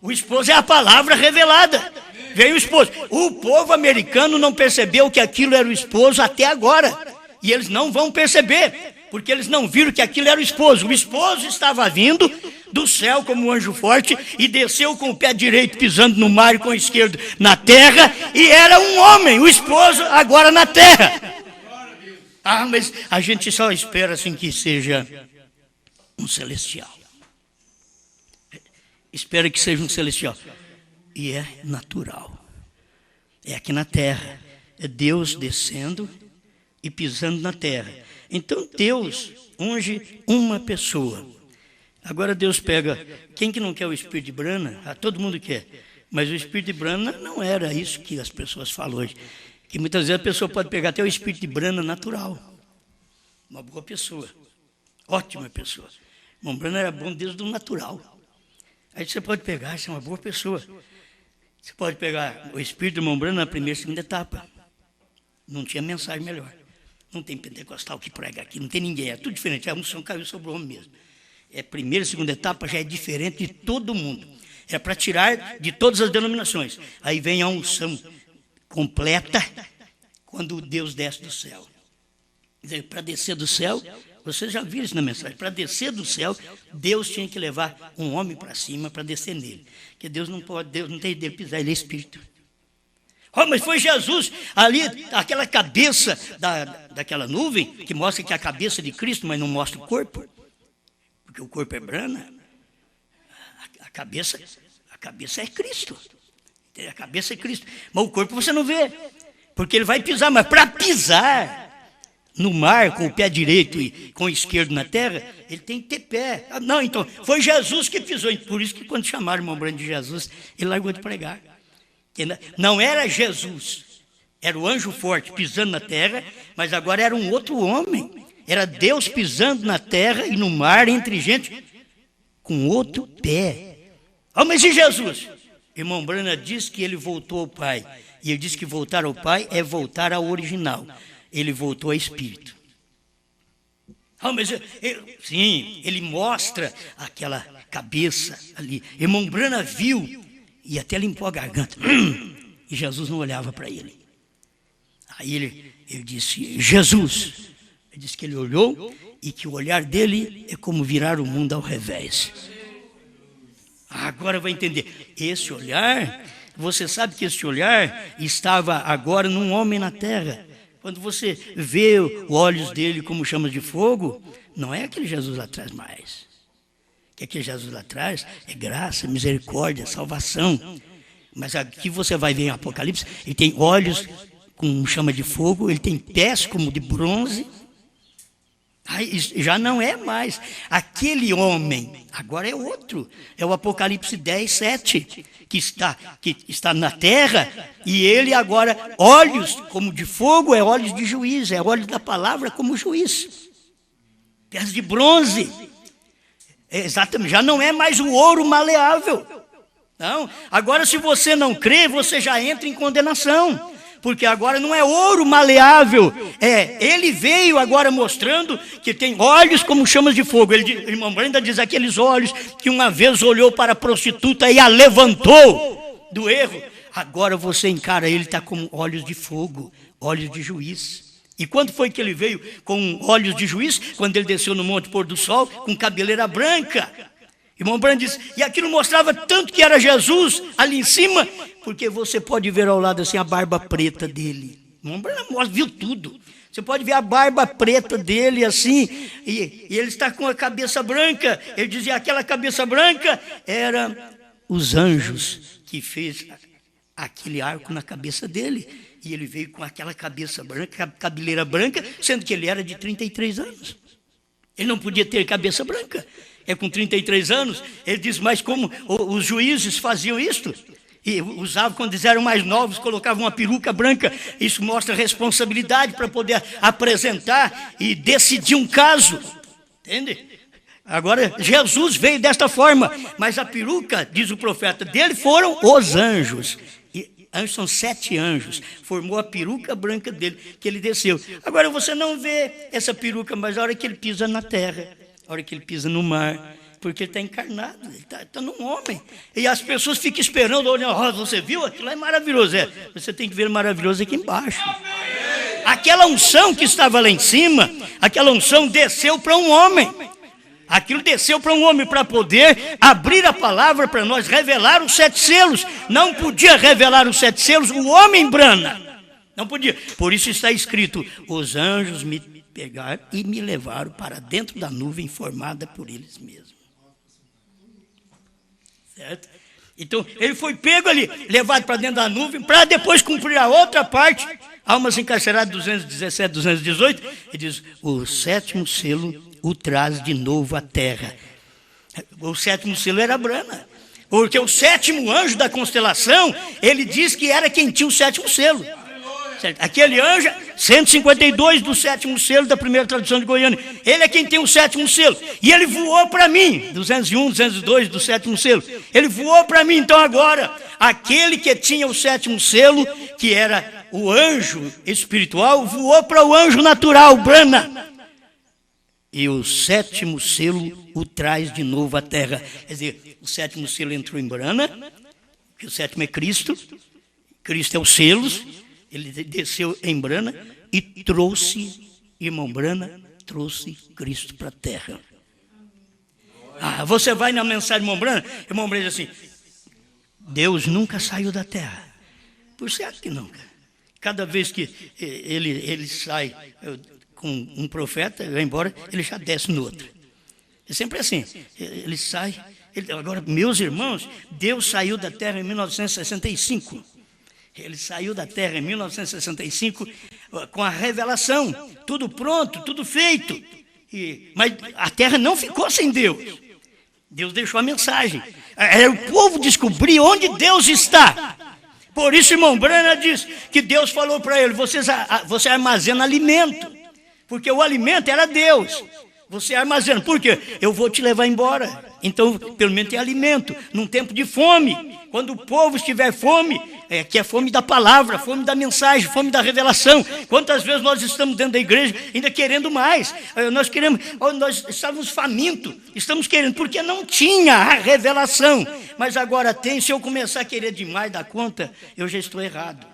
O esposo é a palavra revelada. Veio o esposo. O povo americano não percebeu que aquilo era o esposo até agora. E eles não vão perceber, porque eles não viram que aquilo era o esposo. O esposo estava vindo do céu como um anjo forte e desceu com o pé direito pisando no mar e com o esquerdo na terra. E era um homem, o esposo agora na terra. Ah, mas a gente só espera assim que seja um celestial. Espera que seja um celestial. E é natural. É aqui na terra. É Deus descendo e pisando na terra. Então Deus unge uma pessoa. Agora Deus pega... Quem que não quer o espírito de Brana? Ah, todo mundo quer. Mas o espírito de Brana não era isso que as pessoas falam hoje. Que muitas vezes a pessoa pode pegar até o espírito de Brana natural. Uma boa pessoa. Ótima pessoa. O irmão Brana era bom desde o natural. Aí você pode pegar, você é uma boa pessoa. Você pode pegar o espírito do irmão Brana na primeira e segunda etapa. Não tinha mensagem melhor. Não tem pentecostal que prega aqui, não tem ninguém. É tudo diferente. A unção caiu sobre o homem mesmo. É primeira e segunda etapa já é diferente de todo mundo. É para tirar de todas as denominações. Aí vem a unção completa quando Deus desce do céu. Para descer do céu, vocês já viram isso na mensagem, para descer do céu, Deus tinha que levar um homem para cima para descer nele. Porque Deus não pode, Deus não tem de pisar, ele é espírito. Oh, mas foi Jesus ali, aquela cabeça daquela nuvem, que mostra que é a cabeça de Cristo, mas não mostra o corpo, porque o corpo é Brana. A cabeça é Cristo. A cabeça é Cristo. Mas o corpo você não vê, porque ele vai pisar, mas para pisar no mar com o pé direito e com o esquerdo na terra, ele tem que ter pé. Ah, não, então, foi Jesus que pisou. Por isso que quando chamaram o irmão Brando de Jesus, ele largou de pregar. Não era Jesus, era o anjo forte pisando na terra, mas agora era um outro homem. Era Deus pisando na terra e no mar entre gente com outro pé. Ah, mas e Jesus? Irmão Brana diz que ele voltou ao Pai. E ele diz que voltar ao Pai é voltar ao original. Ele voltou a espírito. Ah, mas sim, ele mostra aquela cabeça ali. Irmão Brana viu e até limpou a garganta. E Jesus não olhava para ele. Aí ele disse, Jesus. Ele disse que ele olhou e que o olhar dele é como virar o mundo ao revés. Agora vai entender. Esse olhar, você sabe que esse olhar estava agora num homem na terra. Quando você vê os olhos dele como chamas de fogo, não é aquele Jesus lá atrás mais. Que aquele Jesus lá atrás é graça, misericórdia, salvação. Mas aqui você vai ver em Apocalipse, ele tem olhos com chama de fogo, ele tem pés como de bronze. Aí já não é mais aquele homem, agora é outro. É o Apocalipse 10, 7, que está na terra, e ele agora, olhos como de fogo, é olhos de juiz, é olhos da palavra como juiz. Pés de bronze. Exatamente, já não é mais o ouro maleável. Não, agora se você não crê, você já entra em condenação. Porque agora não é ouro maleável, ele veio agora mostrando que tem olhos como chamas de fogo. Irmão Branda diz aqueles olhos que uma vez olhou para a prostituta e a levantou do erro. Agora você encara ele, está com olhos de fogo, olhos de juiz. E quando foi que ele veio com olhos de juiz? Quando ele desceu no Monte Pôr do Sol com cabeleira branca. Irmão Brando diz, e aquilo mostrava tanto que era Jesus ali em cima, porque você pode ver ao lado assim a barba preta dele. Irmão Brando viu tudo. Você pode ver a barba preta dele assim, e ele está com a cabeça branca. Ele dizia, aquela cabeça branca era os anjos que fez aquele arco na cabeça dele. E ele veio com aquela cabeça branca, cabeleira branca, sendo que ele era de 33 anos. Ele não podia ter cabeça branca. Com 33 anos, ele diz, mas como os juízes faziam isto? E usavam, quando eles eram mais novos, colocavam uma peruca branca. Isso mostra responsabilidade para poder apresentar e decidir um caso. Entende? Agora, Jesus veio desta forma, mas a peruca, diz o profeta, dele foram os anjos. Anjos são 7 anjos, formou a peruca branca dele, que ele desceu. Agora você não vê essa peruca, mas a hora que ele pisa na terra, a hora que ele pisa no mar, porque ele está encarnado, ele está num homem. E as pessoas ficam esperando, olhando, você viu? Aquilo é maravilhoso. Você tem que ver o maravilhoso aqui embaixo. Aquela unção que estava lá em cima, aquela unção desceu para um homem. Aquilo desceu para um homem para poder abrir a palavra para nós, revelar os 7 selos. Não podia revelar os 7 selos o homem brana. Não podia. Por isso está escrito, os anjos me pegaram e me levaram para dentro da nuvem formada por eles mesmos. Certo? Então, ele foi pego ali, levado para dentro da nuvem, para depois cumprir a outra parte. Almas encarceradas, 217, 218, ele diz, o 7º selo o traz de novo à terra. O 7º selo era Brana, porque o 7º anjo da constelação, ele diz que era quem tinha o 7º selo. Certo? Aquele anjo, 152 do 7º selo da primeira tradução de Goiânia, ele é quem tem o 7º selo, e ele voou para mim, 201, 202 do 7º selo, ele voou para mim. Então agora, aquele que tinha o 7º selo, que era o anjo espiritual, voou para o anjo natural, Brana. E o 7º selo o traz de novo à terra. Quer dizer, o 7º selo entrou em Brana, que o 7º é Cristo, Cristo é os selos, ele desceu em Brana e trouxe, irmão Brana, trouxe Cristo para a terra. Você vai na mensagem do irmão Brana diz assim, Deus nunca saiu da terra. Por certo que nunca. Cada vez que ele sai com um profeta, vai embora, ele já desce no outro. É sempre assim, ele sai. Agora, meus irmãos, Deus saiu da terra em 1965. Ele saiu da terra em 1965 com a revelação, tudo pronto, tudo feito. Mas a terra não ficou sem Deus. Deus deixou a mensagem. O povo descobrir onde Deus está. Por isso, irmão Brana diz que Deus falou para ele, você armazena alimento, porque o alimento era Deus. Você armazena, por quê? Eu vou te levar embora. Então, pelo menos tem alimento, num tempo de fome. Quando o povo estiver fome, que é fome da palavra, fome da mensagem, fome da revelação. Quantas vezes nós estamos dentro da igreja ainda querendo mais? Nós estávamos famintos, estamos querendo, porque não tinha a revelação. Mas agora tem, se eu começar a querer demais da conta, eu já estou errado.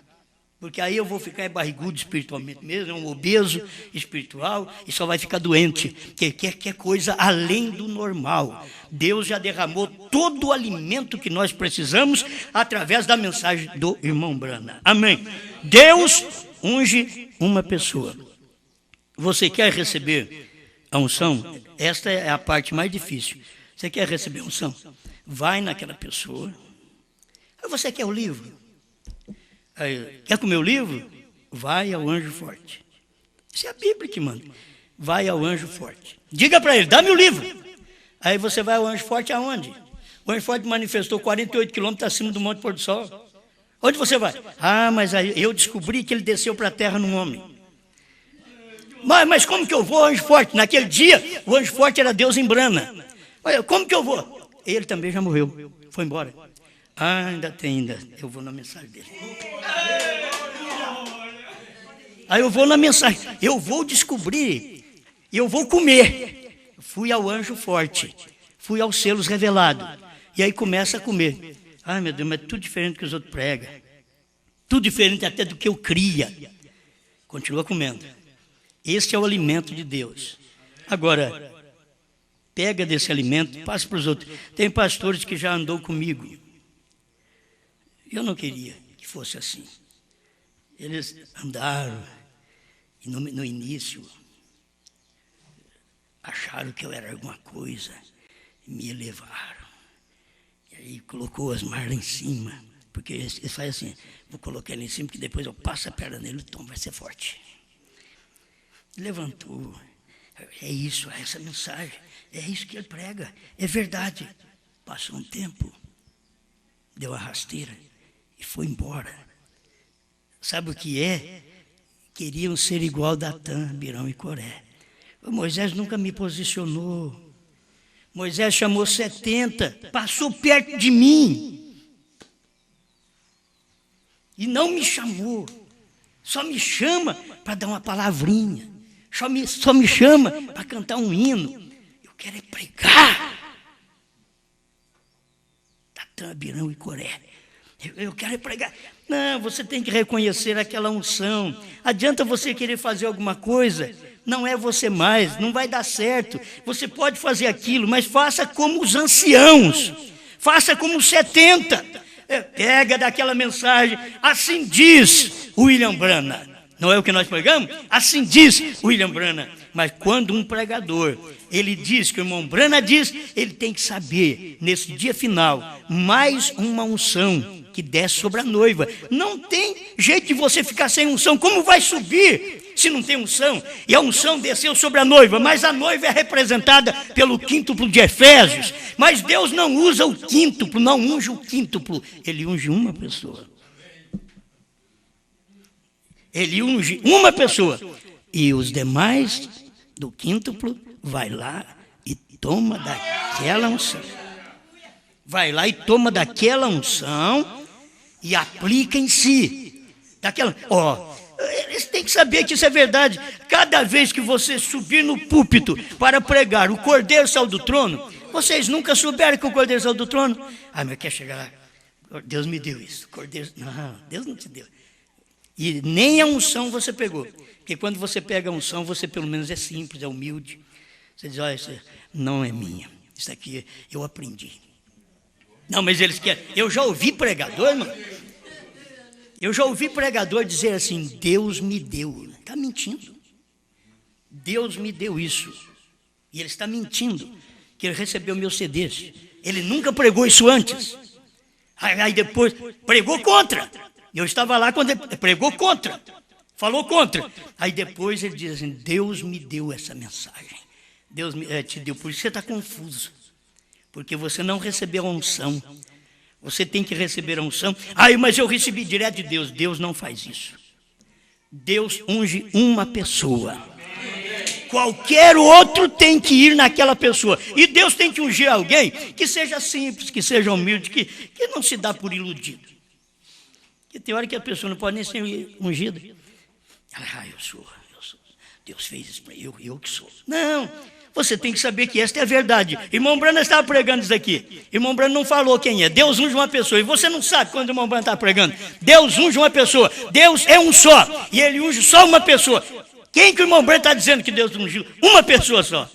Porque aí eu vou ficar barrigudo espiritualmente mesmo, um obeso espiritual, e só vai ficar doente, que quer coisa além do normal. Deus já derramou todo o alimento que nós precisamos através da mensagem do irmão Brana. Amém. Deus unge uma pessoa. Você quer receber a unção? Esta é a parte mais difícil. Você quer receber a unção? Vai naquela pessoa. Você quer o livro? Quer comer o livro? Vai ao anjo forte. Isso é a Bíblia que manda. Vai ao anjo forte. Diga para ele, dá-me o livro. Aí você vai ao anjo forte aonde? O anjo forte manifestou 48 quilômetros acima do Monte Pôr do Sol. Onde você vai? Mas aí eu descobri que ele desceu para a terra num homem. Mas como que eu vou ao anjo forte? Naquele dia, o anjo forte era Deus em Brana. Olha, como que eu vou? Ele também já morreu. Foi embora. Ainda. Eu vou na mensagem dele. Aí eu vou na mensagem. Eu vou descobrir. Eu vou comer. Fui ao anjo forte. Fui aos selos revelados. E aí começa a comer. Meu Deus, mas é tudo diferente do que os outros pregam. Tudo diferente até do que eu cria. Continua comendo. Este é o alimento de Deus. Agora, pega desse alimento, passa para os outros. Tem pastores que já andou comigo. Eu não queria que fosse assim. Eles andaram e no início acharam que eu era alguma coisa, me elevaram. E aí colocou as malas em cima, Porque ele faz assim, vou colocar ele em cima, que depois eu passo a perna nele, o tom vai ser forte. Levantou. É isso, é essa mensagem. É isso que ele prega. É verdade. Passou um tempo, deu a rasteira e foi embora. Sabe o que é? Queriam ser igual Datã, Abirão e Coré. Moisés nunca me posicionou. Moisés chamou 70, passou perto de mim. E não me chamou. Só me chama para dar uma palavrinha. Só me chama para cantar um hino. Eu quero é pregar. Datã, Abirão e Coré. Eu quero é pregar. Não, você tem que reconhecer aquela unção. Adianta você querer fazer alguma coisa, não é você mais, não vai dar certo. Você pode fazer aquilo, mas faça como os anciãos. Faça como os 70. Pega daquela mensagem. Assim diz William Branham. Não é o que nós pregamos? Assim diz William Branham. Mas quando um pregador, ele diz que o irmão Branham diz, ele tem que saber, nesse dia final, mais uma unção que desce sobre a noiva. Não tem jeito de você ficar sem unção. Como vai subir se não tem unção? E a unção desceu sobre a noiva, mas a noiva é representada pelo quíntuplo de Efésios. Mas Deus não usa o quíntuplo, não unge o quíntuplo. Ele unge uma pessoa. Ele unge uma pessoa. E os demais do quíntuplo vai lá e toma daquela unção. Vai lá e toma daquela unção e aplica em si. Eles têm que saber que isso é verdade. Cada vez que você subir no púlpito para pregar, o Cordeiro saiu do trono. Vocês nunca souberam que o Cordeiro saiu do trono? Mas quer chegar lá? Deus me deu isso. Cordeiro, não, Deus não te deu. E nem a unção você pegou. Porque quando você pega a unção, você pelo menos é simples, é humilde. Você diz, olha, isso não é minha. Isso aqui eu aprendi. Não, mas eles querem. Eu já ouvi pregador, irmão. Eu já ouvi pregador dizer assim, Deus me deu. Está mentindo. Deus me deu isso. E ele está mentindo, que ele recebeu meus CDs. Ele nunca pregou isso antes. Aí depois pregou contra. Eu estava lá quando ele pregou contra. Falou contra. Aí depois ele diz assim, Deus me deu essa mensagem. Deus te deu. Por isso você está confuso. Porque você não recebeu a unção. Você tem que receber a unção. Mas eu recebi direto de Deus. Deus não faz isso. Deus unge uma pessoa. Qualquer outro tem que ir naquela pessoa. E Deus tem que ungir alguém que seja simples, que seja humilde, que não se dá por iludido. Porque tem hora que a pessoa não pode nem ser ungida. Eu sou. Deus fez isso para eu que sou. Não. Você tem que saber que esta é a verdade. Irmão Branham estava pregando isso aqui. Irmão Branham não falou quem é. Deus unge uma pessoa. E você não sabe quando o irmão Branham está pregando. Deus unge uma pessoa. Deus é um só. E ele unge só uma pessoa. Quem que o irmão Branham está dizendo que Deus ungiu? Uma pessoa só.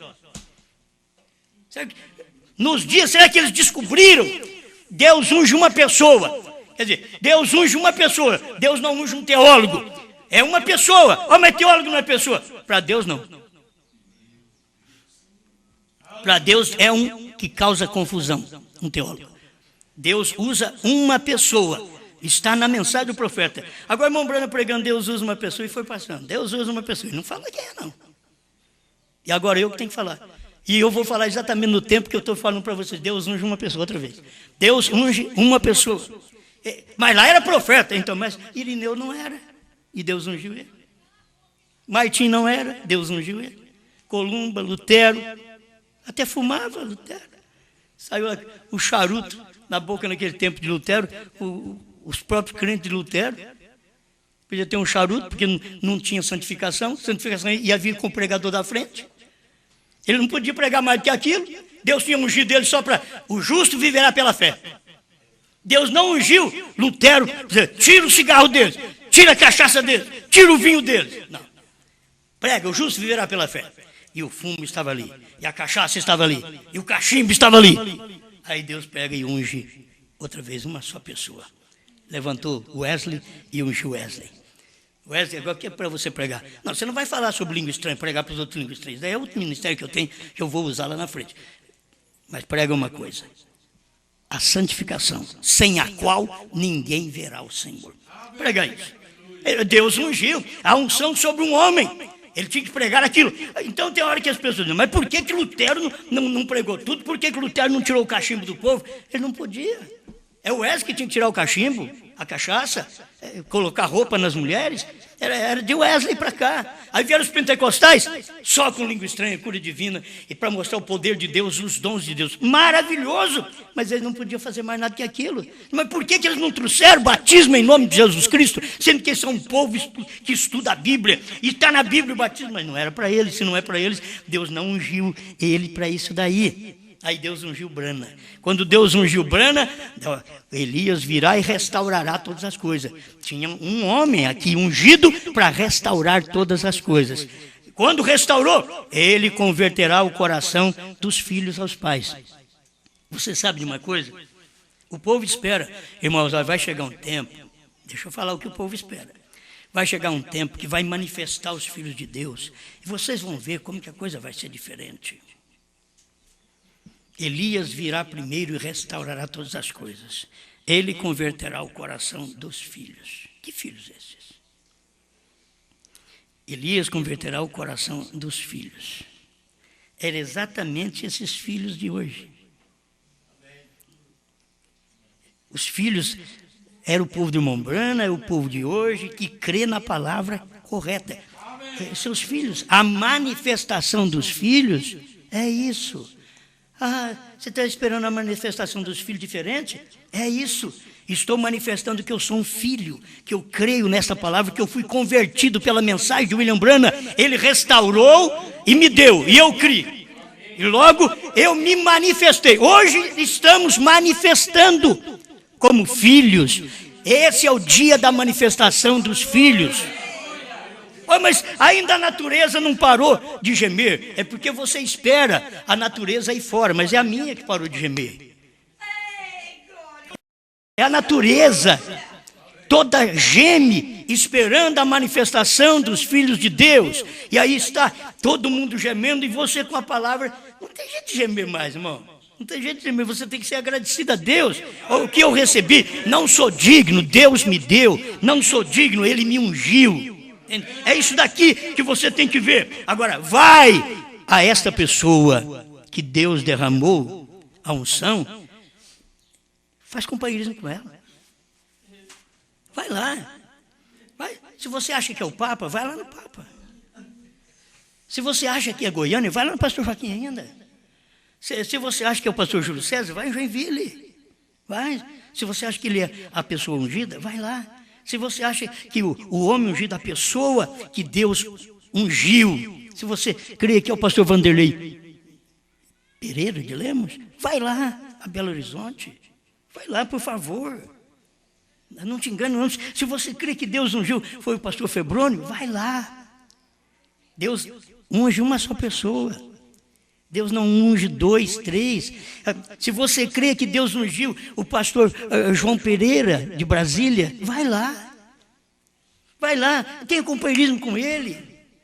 Nos dias, será que eles descobriram? Deus unge uma pessoa. Quer dizer, Deus unge uma pessoa. Deus não unge um teólogo. É uma pessoa. Mas teólogo não é pessoa. Para Deus, não. Para Deus é um que causa confusão, um teólogo. Deus usa uma pessoa. Está na mensagem do profeta. Agora o irmão Branham pregando, Deus usa uma pessoa e foi passando. Deus usa uma pessoa. E não fala quem é, não. E agora eu que tenho que falar. E eu vou falar exatamente no tempo que eu estou falando para vocês. Deus unge uma pessoa outra vez. Deus unge uma pessoa. Mas lá era profeta, então, mas Irineu não era. E Deus ungiu ele. Martim não era, Deus ungiu ele. Columba, Lutero, até fumava Lutero. Saiu o charuto na boca naquele tempo de Lutero. Os próprios crentes de Lutero. Podia ter um charuto, porque não tinha santificação. Santificação ia vir com o pregador da frente. Ele não podia pregar mais do que aquilo. Deus tinha ungido ele só para o justo viverá pela fé. Deus não ungiu Lutero, tira o cigarro dele, tira a cachaça dele, tira o vinho dele. Não. Prega, o justo viverá pela fé. E o fumo estava ali, e a cachaça estava ali, e o cachimbo estava ali. Aí Deus pega e unge outra vez uma só pessoa. Levantou Wesley e ungiu Wesley. Wesley, agora o que é para você pregar? Não, você não vai falar sobre língua estranha, pregar para os outros línguas estranhas. Daí é outro ministério que eu tenho, que eu vou usar lá na frente. Mas prega uma coisa. a santificação, sem a qual ninguém verá o Senhor. Prega isso. Deus ungiu a unção sobre um homem. Ele tinha que pregar aquilo. Então tem hora que as pessoas dizem, mas por que Lutero não pregou tudo? Por que Lutero não tirou o cachimbo do povo? Ele não podia. É o Wesley que tinha que tirar o cachimbo, a cachaça, colocar roupa nas mulheres. Era de Wesley para cá. Aí vieram os pentecostais, só com língua estranha, cura divina, e para mostrar o poder de Deus, os dons de Deus. Maravilhoso! Mas eles não podiam fazer mais nada que aquilo. Mas por que eles não trouxeram batismo em nome de Jesus Cristo, sendo que eles são um povo que estuda a Bíblia, e está na Bíblia o batismo? Mas não era para eles, se não é para eles, Deus não ungiu ele para isso daí. Aí Deus ungiu Brana. Quando Deus ungiu Brana, Elias virá e restaurará todas as coisas. Tinha um homem aqui ungido para restaurar todas as coisas. Quando restaurou, ele converterá o coração dos filhos aos pais. Você sabe de uma coisa? O povo espera, irmãos, vai chegar um tempo, deixa eu falar o que o povo espera. Vai chegar um tempo que vai manifestar os filhos de Deus, e vocês vão ver como que a coisa vai ser diferente. Elias virá primeiro e restaurará todas as coisas. Ele converterá o coração dos filhos. Que filhos esses? Elias converterá o coração dos filhos. Era exatamente esses filhos de hoje. Os filhos era o povo de Mombrana, é o povo de hoje que crê na palavra correta. Seus filhos, a manifestação dos filhos é isso. Ah, você está esperando a manifestação dos filhos diferente? É isso. Estou manifestando que eu sou um filho, que eu creio nessa palavra, que eu fui convertido pela mensagem de William Branham. Ele restaurou e me deu, e eu criei. E logo eu me manifestei. Hoje estamos manifestando como filhos. Esse é o dia da manifestação dos filhos. Mas ainda a natureza não parou de gemer. É porque você espera a natureza aí fora, mas é a minha que parou de gemer. É a natureza toda geme, esperando a manifestação dos filhos de Deus. E aí está todo mundo gemendo e você com a palavra. Não tem jeito de gemer mais, irmão. Não tem jeito de gemer, você tem que ser agradecido a Deus. O que eu recebi, não sou digno, Deus me deu. Não sou digno, Ele me ungiu. É isso daqui que você tem que ver. Agora, vai a esta pessoa que Deus derramou a unção, faz companheirismo com ela. Vai lá. Vai. Se você acha que é o Papa, vai lá no Papa. Se você acha que é Goiânia, vai lá no pastor Joaquim ainda. Se você acha que é o pastor Júlio César, vai em Joinville. Vai. Se você acha que ele é a pessoa ungida, vai lá. Se você acha que o homem ungido, a pessoa que Deus ungiu, se você crê que é o pastor Vanderlei Pereira de Lemos, vai lá a Belo Horizonte. Vai lá, por favor. Não te engane, não. Se você crê que Deus ungiu, foi o pastor Febrônio, vai lá. Deus unge uma só pessoa. Deus não unge 2, 3. Se você crê que Deus ungiu o pastor João Pereira, de Brasília, vai lá. Vai lá, tenha companheirismo com ele.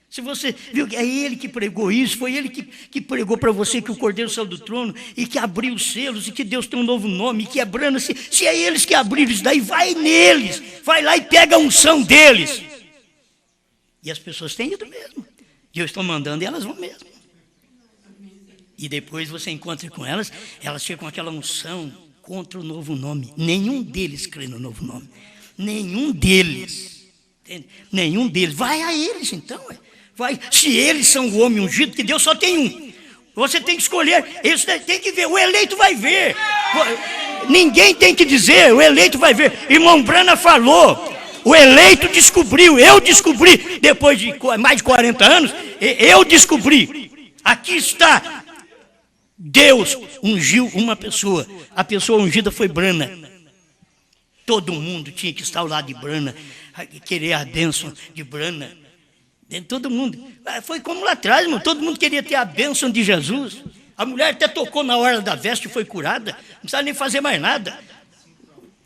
Se você viu que é ele que pregou isso, foi ele que pregou para você que o Cordeiro saiu do trono e que abriu os selos e que Deus tem um novo nome, e que é Brana. Se é eles que abriram isso daí, vai neles. Vai lá e pega a unção deles. E as pessoas têm ido mesmo. E eu estou mandando e elas vão mesmo. E depois você encontra com elas, elas chegam com aquela unção contra o novo nome. Nenhum deles crê no novo nome. Nenhum deles. Entende? Nenhum deles. Vai a eles então. Vai. Se eles são o homem ungido, que Deus só tem um. Você tem que escolher. Eles tem que ver. O eleito vai ver. Ninguém tem que dizer. O eleito vai ver. Irmão Brana falou. O eleito descobriu. Eu descobri. Depois de mais de 40 anos, eu descobri. Aqui está. Deus ungiu uma pessoa. A pessoa ungida foi Brana. Todo mundo tinha que estar ao lado de Brana, querer a bênção de Brana. Todo mundo. Foi como lá atrás, irmão. Todo mundo queria ter a bênção de Jesus. A mulher até tocou na hora da veste e foi curada. Não precisava nem fazer mais nada.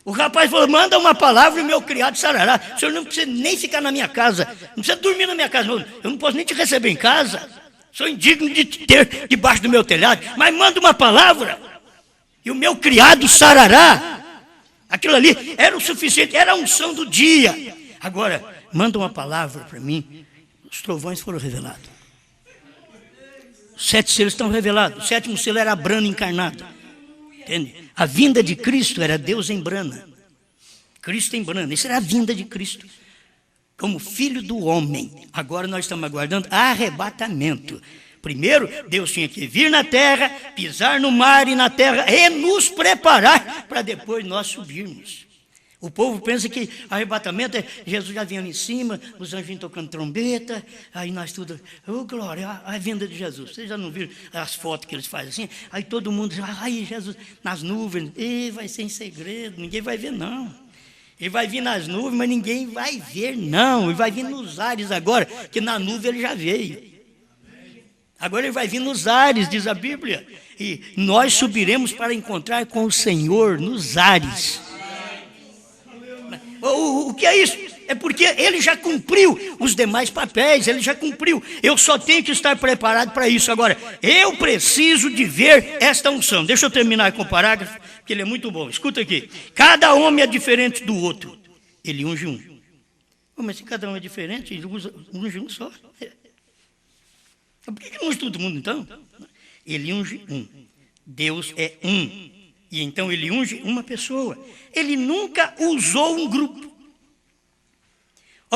O rapaz falou, manda uma palavra e o meu criado sarará. O senhor não precisa nem ficar na minha casa. Não precisa dormir na minha casa. Eu não posso nem te receber em casa. Sou indigno de te ter debaixo do meu telhado, mas manda uma palavra. e o meu criado sarará. Aquilo ali era o suficiente, era a unção do dia. Agora, manda uma palavra para mim. Os trovões foram revelados. Os 7 selos estão revelados. O 7º selo era a Brana encarnada. Entende? A vinda de Cristo era Deus em Brana. Cristo em Brana. Isso era a vinda de Cristo. Como filho do homem. Agora nós estamos aguardando arrebatamento. Primeiro, Deus tinha que vir na terra, pisar no mar e na terra e nos preparar para depois nós subirmos. O povo pensa que arrebatamento é Jesus já vinha ali em cima, os anjos tocando trombeta, aí nós tudo, oh glória, a vinda de Jesus. Vocês já não viram as fotos que eles fazem assim? Aí todo mundo diz, ai Jesus, nas nuvens, e vai ser em segredo, ninguém vai ver não. Ele vai vir nas nuvens, mas ninguém vai ver não. Ele vai vir nos ares agora, que na nuvem ele já veio. Agora ele vai vir nos ares, diz a Bíblia. E nós subiremos para encontrar com o Senhor nos ares. O que é isso? É porque ele já cumpriu os demais papéis, ele já cumpriu. Eu só tenho que estar preparado para isso. Agora, eu preciso de ver esta unção. Deixa eu terminar com o parágrafo, que ele é muito bom. Escuta aqui. Cada homem é diferente do outro. Ele unge um. Mas se cada um é diferente, ele unge um só. Por que não unge todo mundo, então? Ele unge um. Deus é um. E então ele unge uma pessoa. Ele nunca usou um grupo.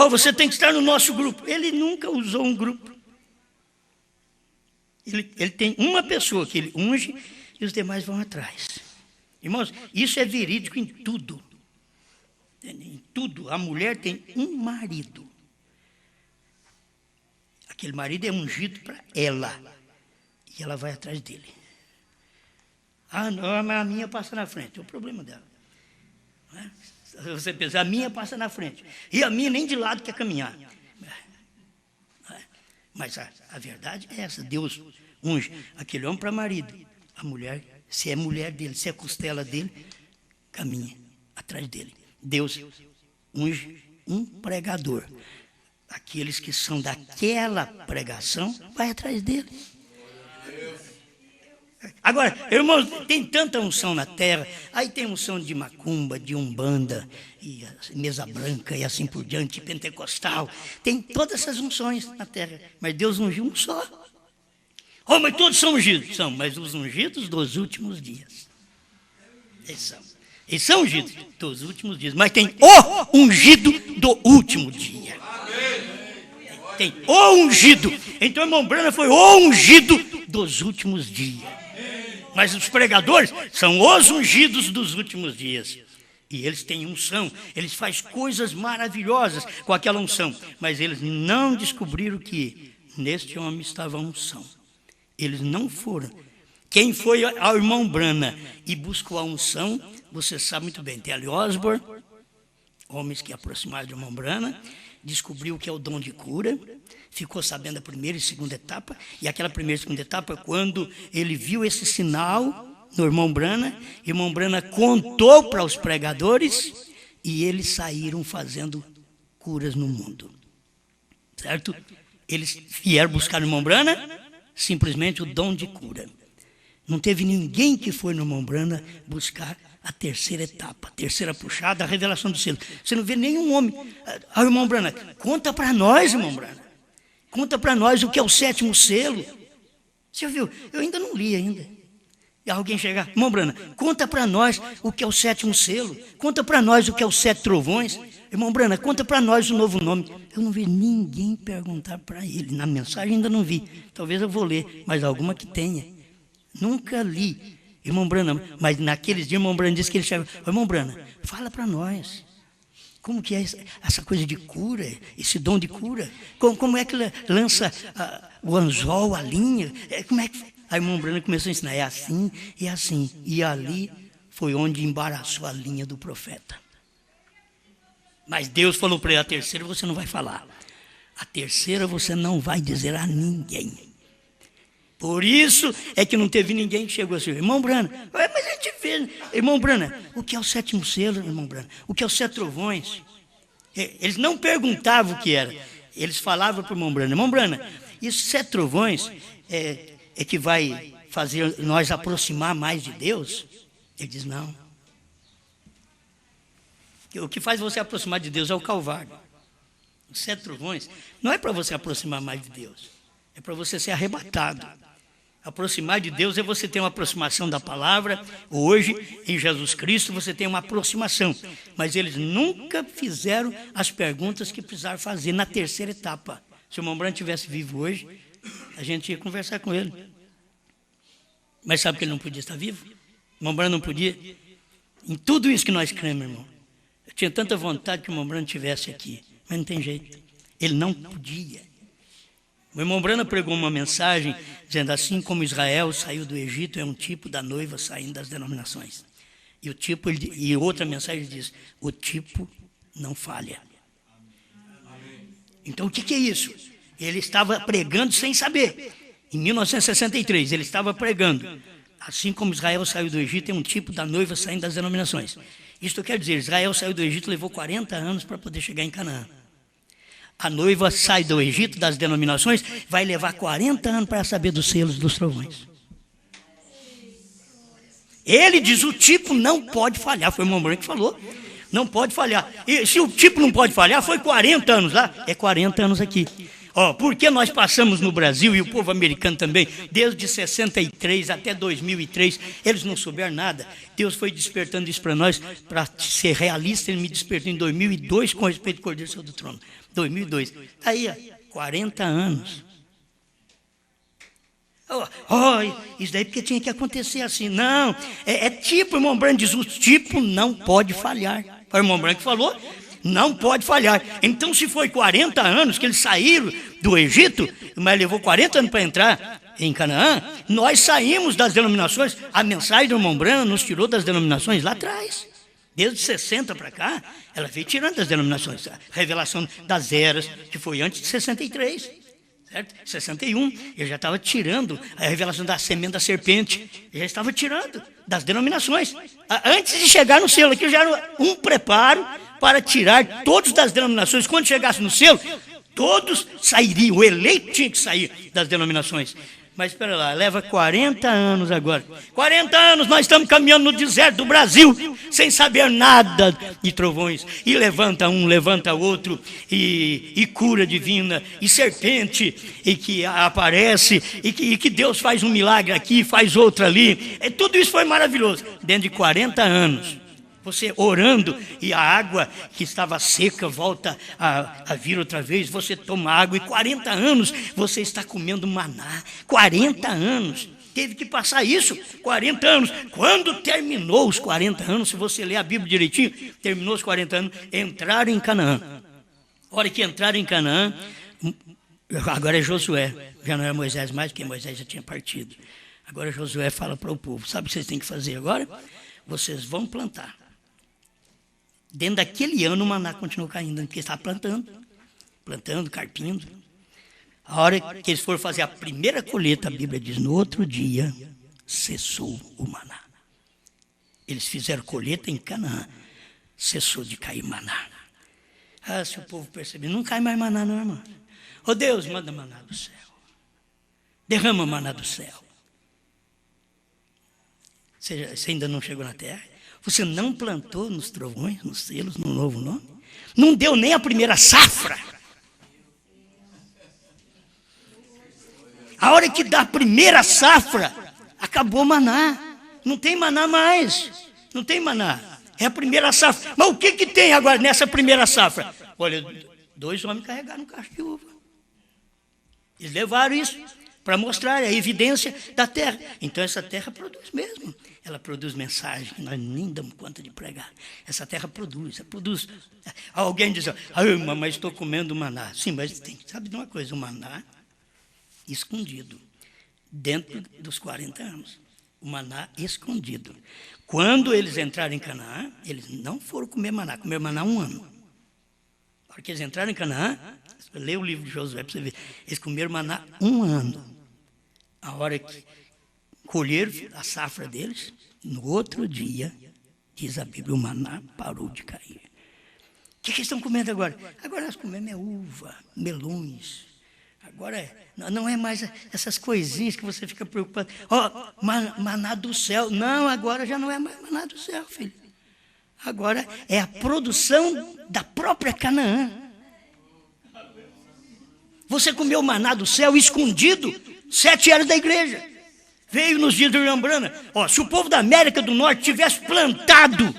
Você tem que estar no nosso grupo. Ele nunca usou um grupo. Ele tem uma pessoa que ele unge e os demais vão atrás. Irmãos, isso é verídico em tudo. Em tudo. A mulher tem um marido. Aquele marido é ungido para ela. E ela vai atrás dele. Não, mas a minha passa na frente. É o problema dela. Não é? Você pensa, a minha passa na frente. E a minha nem de lado quer caminhar. Não é? Mas a verdade é essa. Deus unge aquele homem para marido. A mulher, se é mulher dele, se é costela dele, caminha atrás dele. Deus unge um pregador. Aqueles que são daquela pregação, vai atrás dele. Agora, irmãos, tem tanta unção na terra, aí tem unção de macumba, de umbanda, e mesa branca, e assim por diante, pentecostal, tem todas essas unções na terra, mas Deus ungiu um só. Mas todos são ungidos? São, mas os ungidos dos últimos dias. Eles são ungidos dos últimos dias, mas tem o ungido do último dia. Tem o ungido. Então, irmão Brana foi o ungido dos últimos dias. Mas os pregadores são os ungidos dos últimos dias. E eles têm unção. Eles fazem coisas maravilhosas com aquela unção. Mas eles não descobriram que neste homem estava a unção. Eles não foram. Quem foi ao irmão Brana e buscou a unção, você sabe muito bem. Tem ali Osborne, homens que aproximaram do irmão Brana, descobriu o que é o dom de cura, ficou sabendo a primeira e segunda etapa, e aquela primeira e segunda etapa, quando ele viu esse sinal no irmão Brana contou para os pregadores, e eles saíram fazendo curas no mundo. Certo? Eles vieram buscar no irmão Brana, simplesmente o dom de cura. Não teve ninguém que foi no irmão Brana buscar a terceira etapa, a terceira puxada, a revelação do selo. Você não vê nenhum homem. Irmão Brana, conta para nós, irmão Brana. Conta para nós o que é o 7º selo. Você viu? Eu ainda não li ainda. E alguém chegar, irmão Brana, conta para nós o que é o 7º selo. Conta para nós o que é os 7 trovões. Irmão Brana, conta para nós o novo nome. Eu não vi ninguém perguntar para ele. Na mensagem ainda não vi. Talvez eu vou ler, mas alguma que tenha. Nunca li. Irmão Brana, mas naqueles dias, irmão Brana disse que ele chegou. Irmão Brana, fala para nós. Como que é essa coisa de cura, esse dom de cura? Como é que lança o anzol, a linha? Como é que... Aí o irmão Brana começou a ensinar, é assim e assim. E ali foi onde embaraçou a linha do profeta. Mas Deus falou para ele, a terceira você não vai falar. A terceira você não vai dizer a ninguém. Por isso é que não teve ninguém que chegou assim, irmão Brana, mas a gente vê, irmão Brana, o que é o 7º selo, irmão Brana? O que é os 7 trovões? Eles não perguntavam o que era, eles falavam para o irmão Brana, e esses 7 trovões é que vai fazer nós aproximar mais de Deus? Ele diz, não. O que faz você aproximar de Deus é o Calvário. Os 7 trovões não é para você aproximar mais de Deus. É para você ser arrebatado. Aproximar de Deus é você ter uma aproximação da palavra. Hoje, em Jesus Cristo, você tem uma aproximação. Mas eles nunca fizeram as perguntas que precisaram fazer na terceira etapa. Se o irmão Branham estivesse vivo hoje, a gente ia conversar com ele. Mas sabe que ele não podia estar vivo? O irmão Branham não podia. Em tudo isso que nós cremos, irmão. Eu tinha tanta vontade que o irmão Branham estivesse aqui. Mas não tem jeito. Ele não podia. O irmão Branham pregou uma mensagem dizendo assim como Israel saiu do Egito, é um tipo da noiva saindo das denominações. E outra mensagem diz, o tipo não falha. Então o que é isso? Ele estava pregando sem saber. Em 1963 ele estava pregando. Assim como Israel saiu do Egito, é um tipo da noiva saindo das denominações. Isto quer dizer, Israel saiu do Egito, levou 40 anos para poder chegar em Canaã. A noiva sai do Egito, das denominações, vai levar 40 anos para saber dos selos dos trovões. Ele diz, o tipo não pode falhar. Foi o irmão Branham que falou. Não pode falhar. E se o tipo não pode falhar, foi 40 anos lá, é 40 anos aqui. Porque nós passamos no Brasil, e o povo americano também, desde 63 até 2003, eles não souberam nada. Deus foi despertando isso para nós, para ser realista. Ele me despertou em 2002 com respeito ao Cordeiro Senhor do Trono. 2002. Aí, 40 anos. Isso daí porque tinha que acontecer assim. Não, é tipo, o irmão Branham diz, o tipo não pode falhar. Foi o irmão Branham que falou, não pode falhar. Então, se foi 40 anos que eles saíram do Egito, mas levou 40 anos para entrar em Canaã, nós saímos das denominações. A mensagem do irmão Branham nos tirou das denominações lá atrás. Desde 60 para cá, ela veio tirando das denominações. A revelação das eras, que foi antes de 63, certo? 61, ele já estava tirando a revelação da semente da serpente. Ele já estava tirando das denominações. Antes de chegar no selo, aqui já era um preparo para tirar todos das denominações. Quando chegasse no selo, todos sairiam. O eleito tinha que sair das denominações. Mas espera lá, leva 40 anos agora. 40 anos nós estamos caminhando no deserto do Brasil, sem saber nada de trovões. E levanta um, levanta outro, e cura divina, e serpente, e que aparece, e que Deus faz um milagre aqui, faz outro ali. Tudo isso foi maravilhoso. Dentro de 40 anos. Você orando e a água que estava seca volta a vir outra vez, você toma água e 40 anos você está comendo maná. 40 anos. Teve que passar isso, 40 anos. Quando terminou os 40 anos, se você ler a Bíblia direitinho, terminou os 40 anos, entraram em Canaã. A hora que entraram em Canaã, agora é Josué, já não é Moisés mais, porque Moisés já tinha partido. Agora Josué fala para o povo, sabe o que vocês têm que fazer agora? Vocês vão plantar. Dentro daquele ano o maná continuou caindo, porque estava plantando, carpindo. A hora que eles foram fazer a primeira colheita, a Bíblia diz, no outro dia, cessou o maná. Eles fizeram colheita em Canaã, cessou de cair maná. Se o povo perceber, não cai mais maná não, irmão. Deus, manda maná do céu. Derrama maná do céu. Você ainda não chegou na terra? Você não plantou nos trovões, nos selos, no novo nome? Não deu nem a primeira safra. A hora que dá a primeira safra, acabou o maná. Não tem maná mais. Não tem maná. É a primeira safra. Mas o que tem agora nessa primeira safra? Olha, 2 homens carregaram um cacho de uva. Eles levaram isso para mostrar a evidência da terra. Então essa terra produz mesmo. Ela produz mensagem que nós nem damos conta de pregar. Essa terra produz. Alguém diz, mas estou comendo maná. Sim, mas sabe de uma coisa, o maná escondido, dentro dos 40 anos. O maná escondido. Quando eles entraram em Canaã, eles não foram comer maná 1 ano. A hora que eles entraram em Canaã, lê o livro de Josué para você ver, eles comeram maná 1 ano. A hora que colheram a safra deles, no outro dia, diz a Bíblia, o maná parou de cair. O que eles estão comendo agora? Agora nós comemos uva, melões. Agora não é mais essas coisinhas que você fica preocupado. Ó, maná do céu. Não, agora já não é mais maná do céu, filho. Agora é a produção da própria Canaã. Você comeu maná do céu escondido, 7 anos da igreja. Veio nos dias do William Branham. Ó, se o povo da América do Norte tivesse plantado,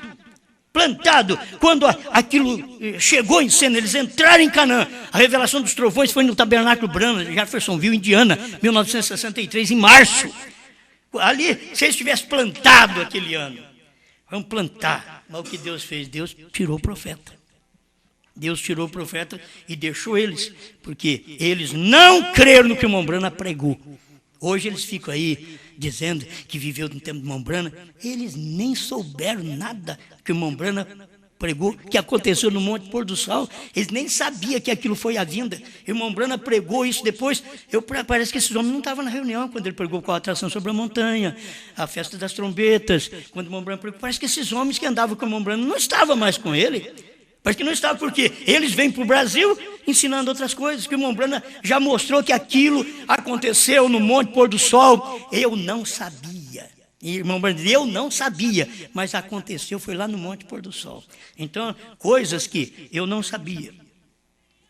quando aquilo chegou em cena, eles entraram em Canaã. A revelação dos trovões foi no Tabernáculo Branham, Jeffersonville, Indiana, 1963, em março. Ali, se eles tivessem plantado aquele ano, vamos plantar. Mas o que Deus fez? Deus tirou o profeta. Deus tirou o profeta e deixou eles, porque eles não creram no que o William Branham pregou. Hoje eles ficam aí dizendo que viveu no tempo de William Branham. Eles nem souberam nada que o William Branham pregou, que aconteceu no Monte Pôr do Sol. Eles nem sabiam que aquilo foi a vinda. E o William Branham pregou isso depois. Parece que esses homens não estavam na reunião quando ele pregou com a atração sobre a montanha, a festa das trombetas. Quando o William Branham pregou, parece que esses homens que andavam com o William Branham não estavam mais com ele. Parece que não estava, porque eles vêm para o Brasil ensinando outras coisas, que o William Branham já mostrou que aquilo aconteceu no Monte Pôr do Sol. Eu não sabia. Irmão Branham, eu não sabia, mas aconteceu, foi lá no Monte Pôr do Sol. Então, coisas que eu não sabia.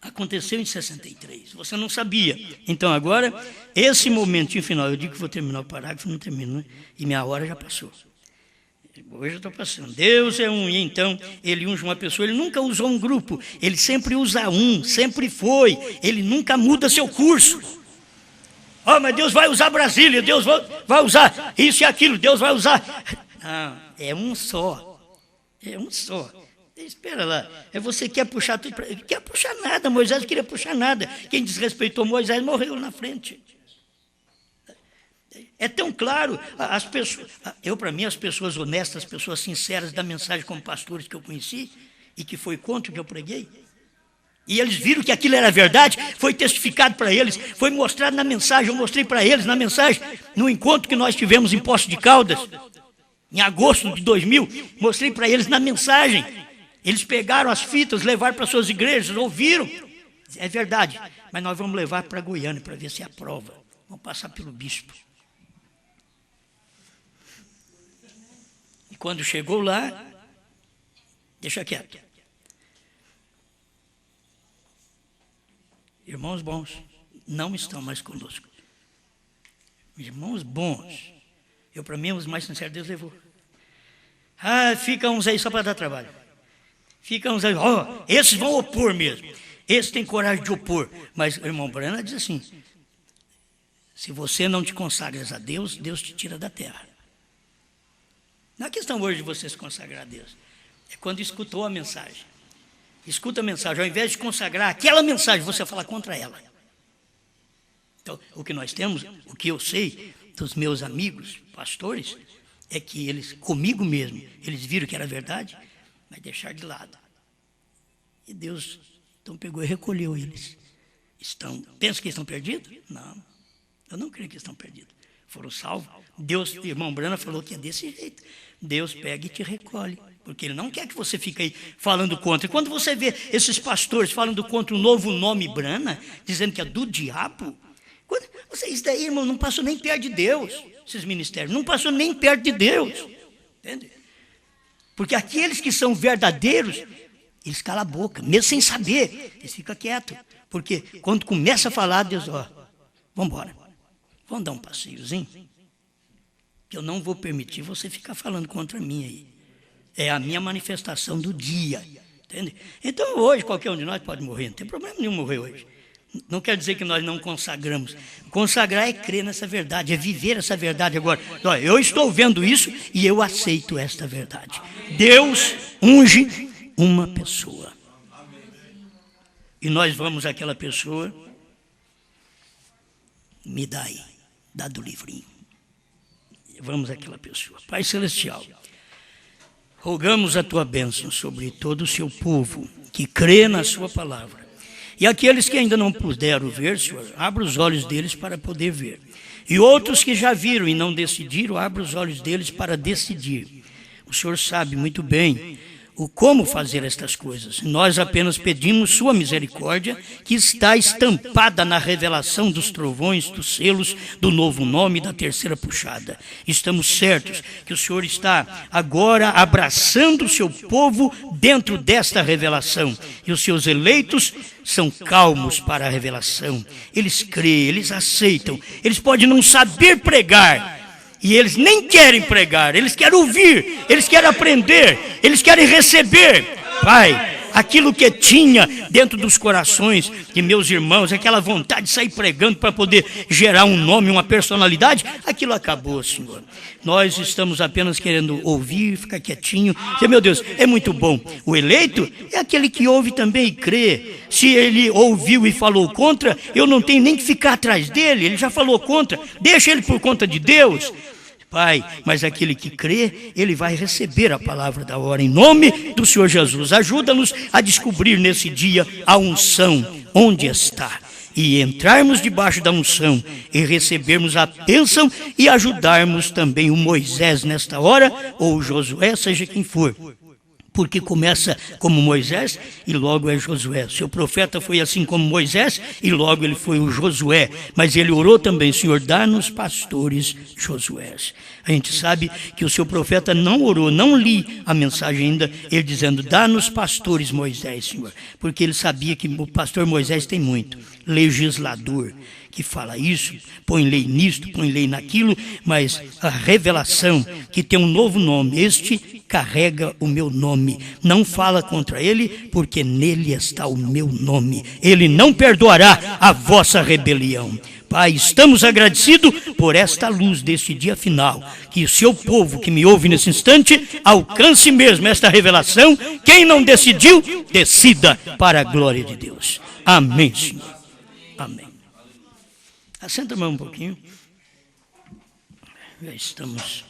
Aconteceu em 63, você não sabia. Então, agora, esse momentinho final, eu digo que vou terminar o parágrafo, não termino, né? E minha hora já passou. Hoje eu estou passando. Deus é um, e então ele unge uma pessoa. Ele nunca usou um grupo, ele sempre usa um, sempre foi. Ele nunca muda seu curso. Oh, mas Deus vai usar Brasília, Deus vai usar isso e aquilo, Deus vai usar. Não, é um só. É um só. Espera lá, você quer puxar tudo? Quer puxar nada, Moisés não queria puxar nada. Quem desrespeitou Moisés morreu na frente. É tão claro, as pessoas, para mim, as pessoas honestas, as pessoas sinceras da mensagem como pastores que eu conheci e que foi contra o que eu preguei, e eles viram que aquilo era verdade, foi testificado para eles, foi mostrado na mensagem, eu mostrei para eles na mensagem, no encontro que nós tivemos em Poços de Caldas, em agosto de 2000, mostrei para eles na mensagem, eles pegaram as fitas, levaram para suas igrejas, ouviram, é verdade, mas nós vamos levar para Goiânia para ver se aprova, vamos passar pelo bispo. E quando chegou lá, deixa quieto. Irmãos bons não estão mais conosco. Irmãos bons. Para mim, os mais sinceros, Deus levou. Fica uns aí só para dar trabalho. Fica uns aí, esses vão opor mesmo. Esses têm coragem de opor. Mas o irmão Branham diz assim, se você não te consagras a Deus, Deus te tira da terra. Não é questão hoje de você se consagrar a Deus. É quando escutou a mensagem. Escuta a mensagem. Ao invés de consagrar aquela mensagem, você fala contra ela. Então, o que nós temos, o que eu sei dos meus amigos, pastores, é que eles, comigo mesmo, eles viram que era verdade, mas deixaram de lado. E Deus, então, pegou e recolheu eles. Pensa que estão perdidos? Não. Eu não creio que estão perdidos. Foram salvos. Deus, irmão Branham falou que é desse jeito. Deus pega e te recolhe, porque Ele não quer que você fique aí falando contra. E quando você vê esses pastores falando contra o novo nome Branham, dizendo que é do diabo, isso daí, irmão, não passou nem perto de Deus, esses ministérios, não passou nem perto de Deus. Entende? Porque aqueles que são verdadeiros, eles calam a boca, mesmo sem saber, eles ficam quietos. Porque quando começa a falar, Deus, vamos embora, vamos dar um passeiozinho, que eu não vou permitir você ficar falando contra mim aí. É a minha manifestação do dia. Entende? Então hoje qualquer um de nós pode morrer, não tem problema nenhum morrer hoje. Não quer dizer que nós não consagramos. Consagrar é crer nessa verdade, é viver essa verdade agora. Eu estou vendo isso e eu aceito esta verdade. Deus unge uma pessoa. E nós vamos àquela pessoa, me dá aí, dá do livrinho. Vamos àquela pessoa. Pai Celestial, rogamos a Tua bênção sobre todo o Seu povo que crê na Sua palavra. E aqueles que ainda não puderam ver, Senhor, abra os olhos deles para poder ver. E outros que já viram e não decidiram, abra os olhos deles para decidir. O Senhor sabe muito bem o como fazer estas coisas. Nós apenas pedimos sua misericórdia, que está estampada na revelação dos trovões, dos selos, do novo nome, da terceira puxada. Estamos certos que o Senhor está agora abraçando o seu povo dentro desta revelação. E os seus eleitos são calmos para a revelação. Eles creem, eles aceitam. Eles podem não saber pregar, e eles nem querem pregar, eles querem ouvir, eles querem aprender, eles querem receber, Pai, aquilo que tinha dentro dos corações de meus irmãos, aquela vontade de sair pregando para poder gerar um nome, uma personalidade, aquilo acabou, Senhor. Nós estamos apenas querendo ouvir, ficar quietinho, dizer, meu Deus, é muito bom. O eleito é aquele que ouve também e crê. Se ele ouviu e falou contra, eu não tenho nem que ficar atrás dele, ele já falou contra, deixa ele por conta de Deus. Pai, mas aquele que crê, ele vai receber a palavra da hora, em nome do Senhor Jesus. Ajuda-nos a descobrir nesse dia a unção, onde está, e entrarmos debaixo da unção, e recebermos a bênção, e ajudarmos também o Moisés nesta hora, ou o Josué, seja quem for. Porque começa como Moisés e logo é Josué. Seu profeta foi assim como Moisés e logo ele foi o Josué. Mas ele orou também, Senhor, dá-nos pastores Josués. A gente sabe que o seu profeta não orou, não li a mensagem ainda, ele dizendo, dá-nos pastores Moisés, Senhor. Porque ele sabia que o pastor Moisés tem muito, legislador, que fala isso, põe lei nisto, põe lei naquilo, mas a revelação que tem um novo nome, este carrega o meu nome, não fala contra ele, porque nele está o meu nome, ele não perdoará a vossa rebelião. Pai, estamos agradecidos por esta luz deste dia final, que o seu povo que me ouve nesse instante, alcance mesmo esta revelação, quem não decidiu, decida para a glória de Deus. Amém, Senhor. Amém. Assenta mais um pouquinho. Já estamos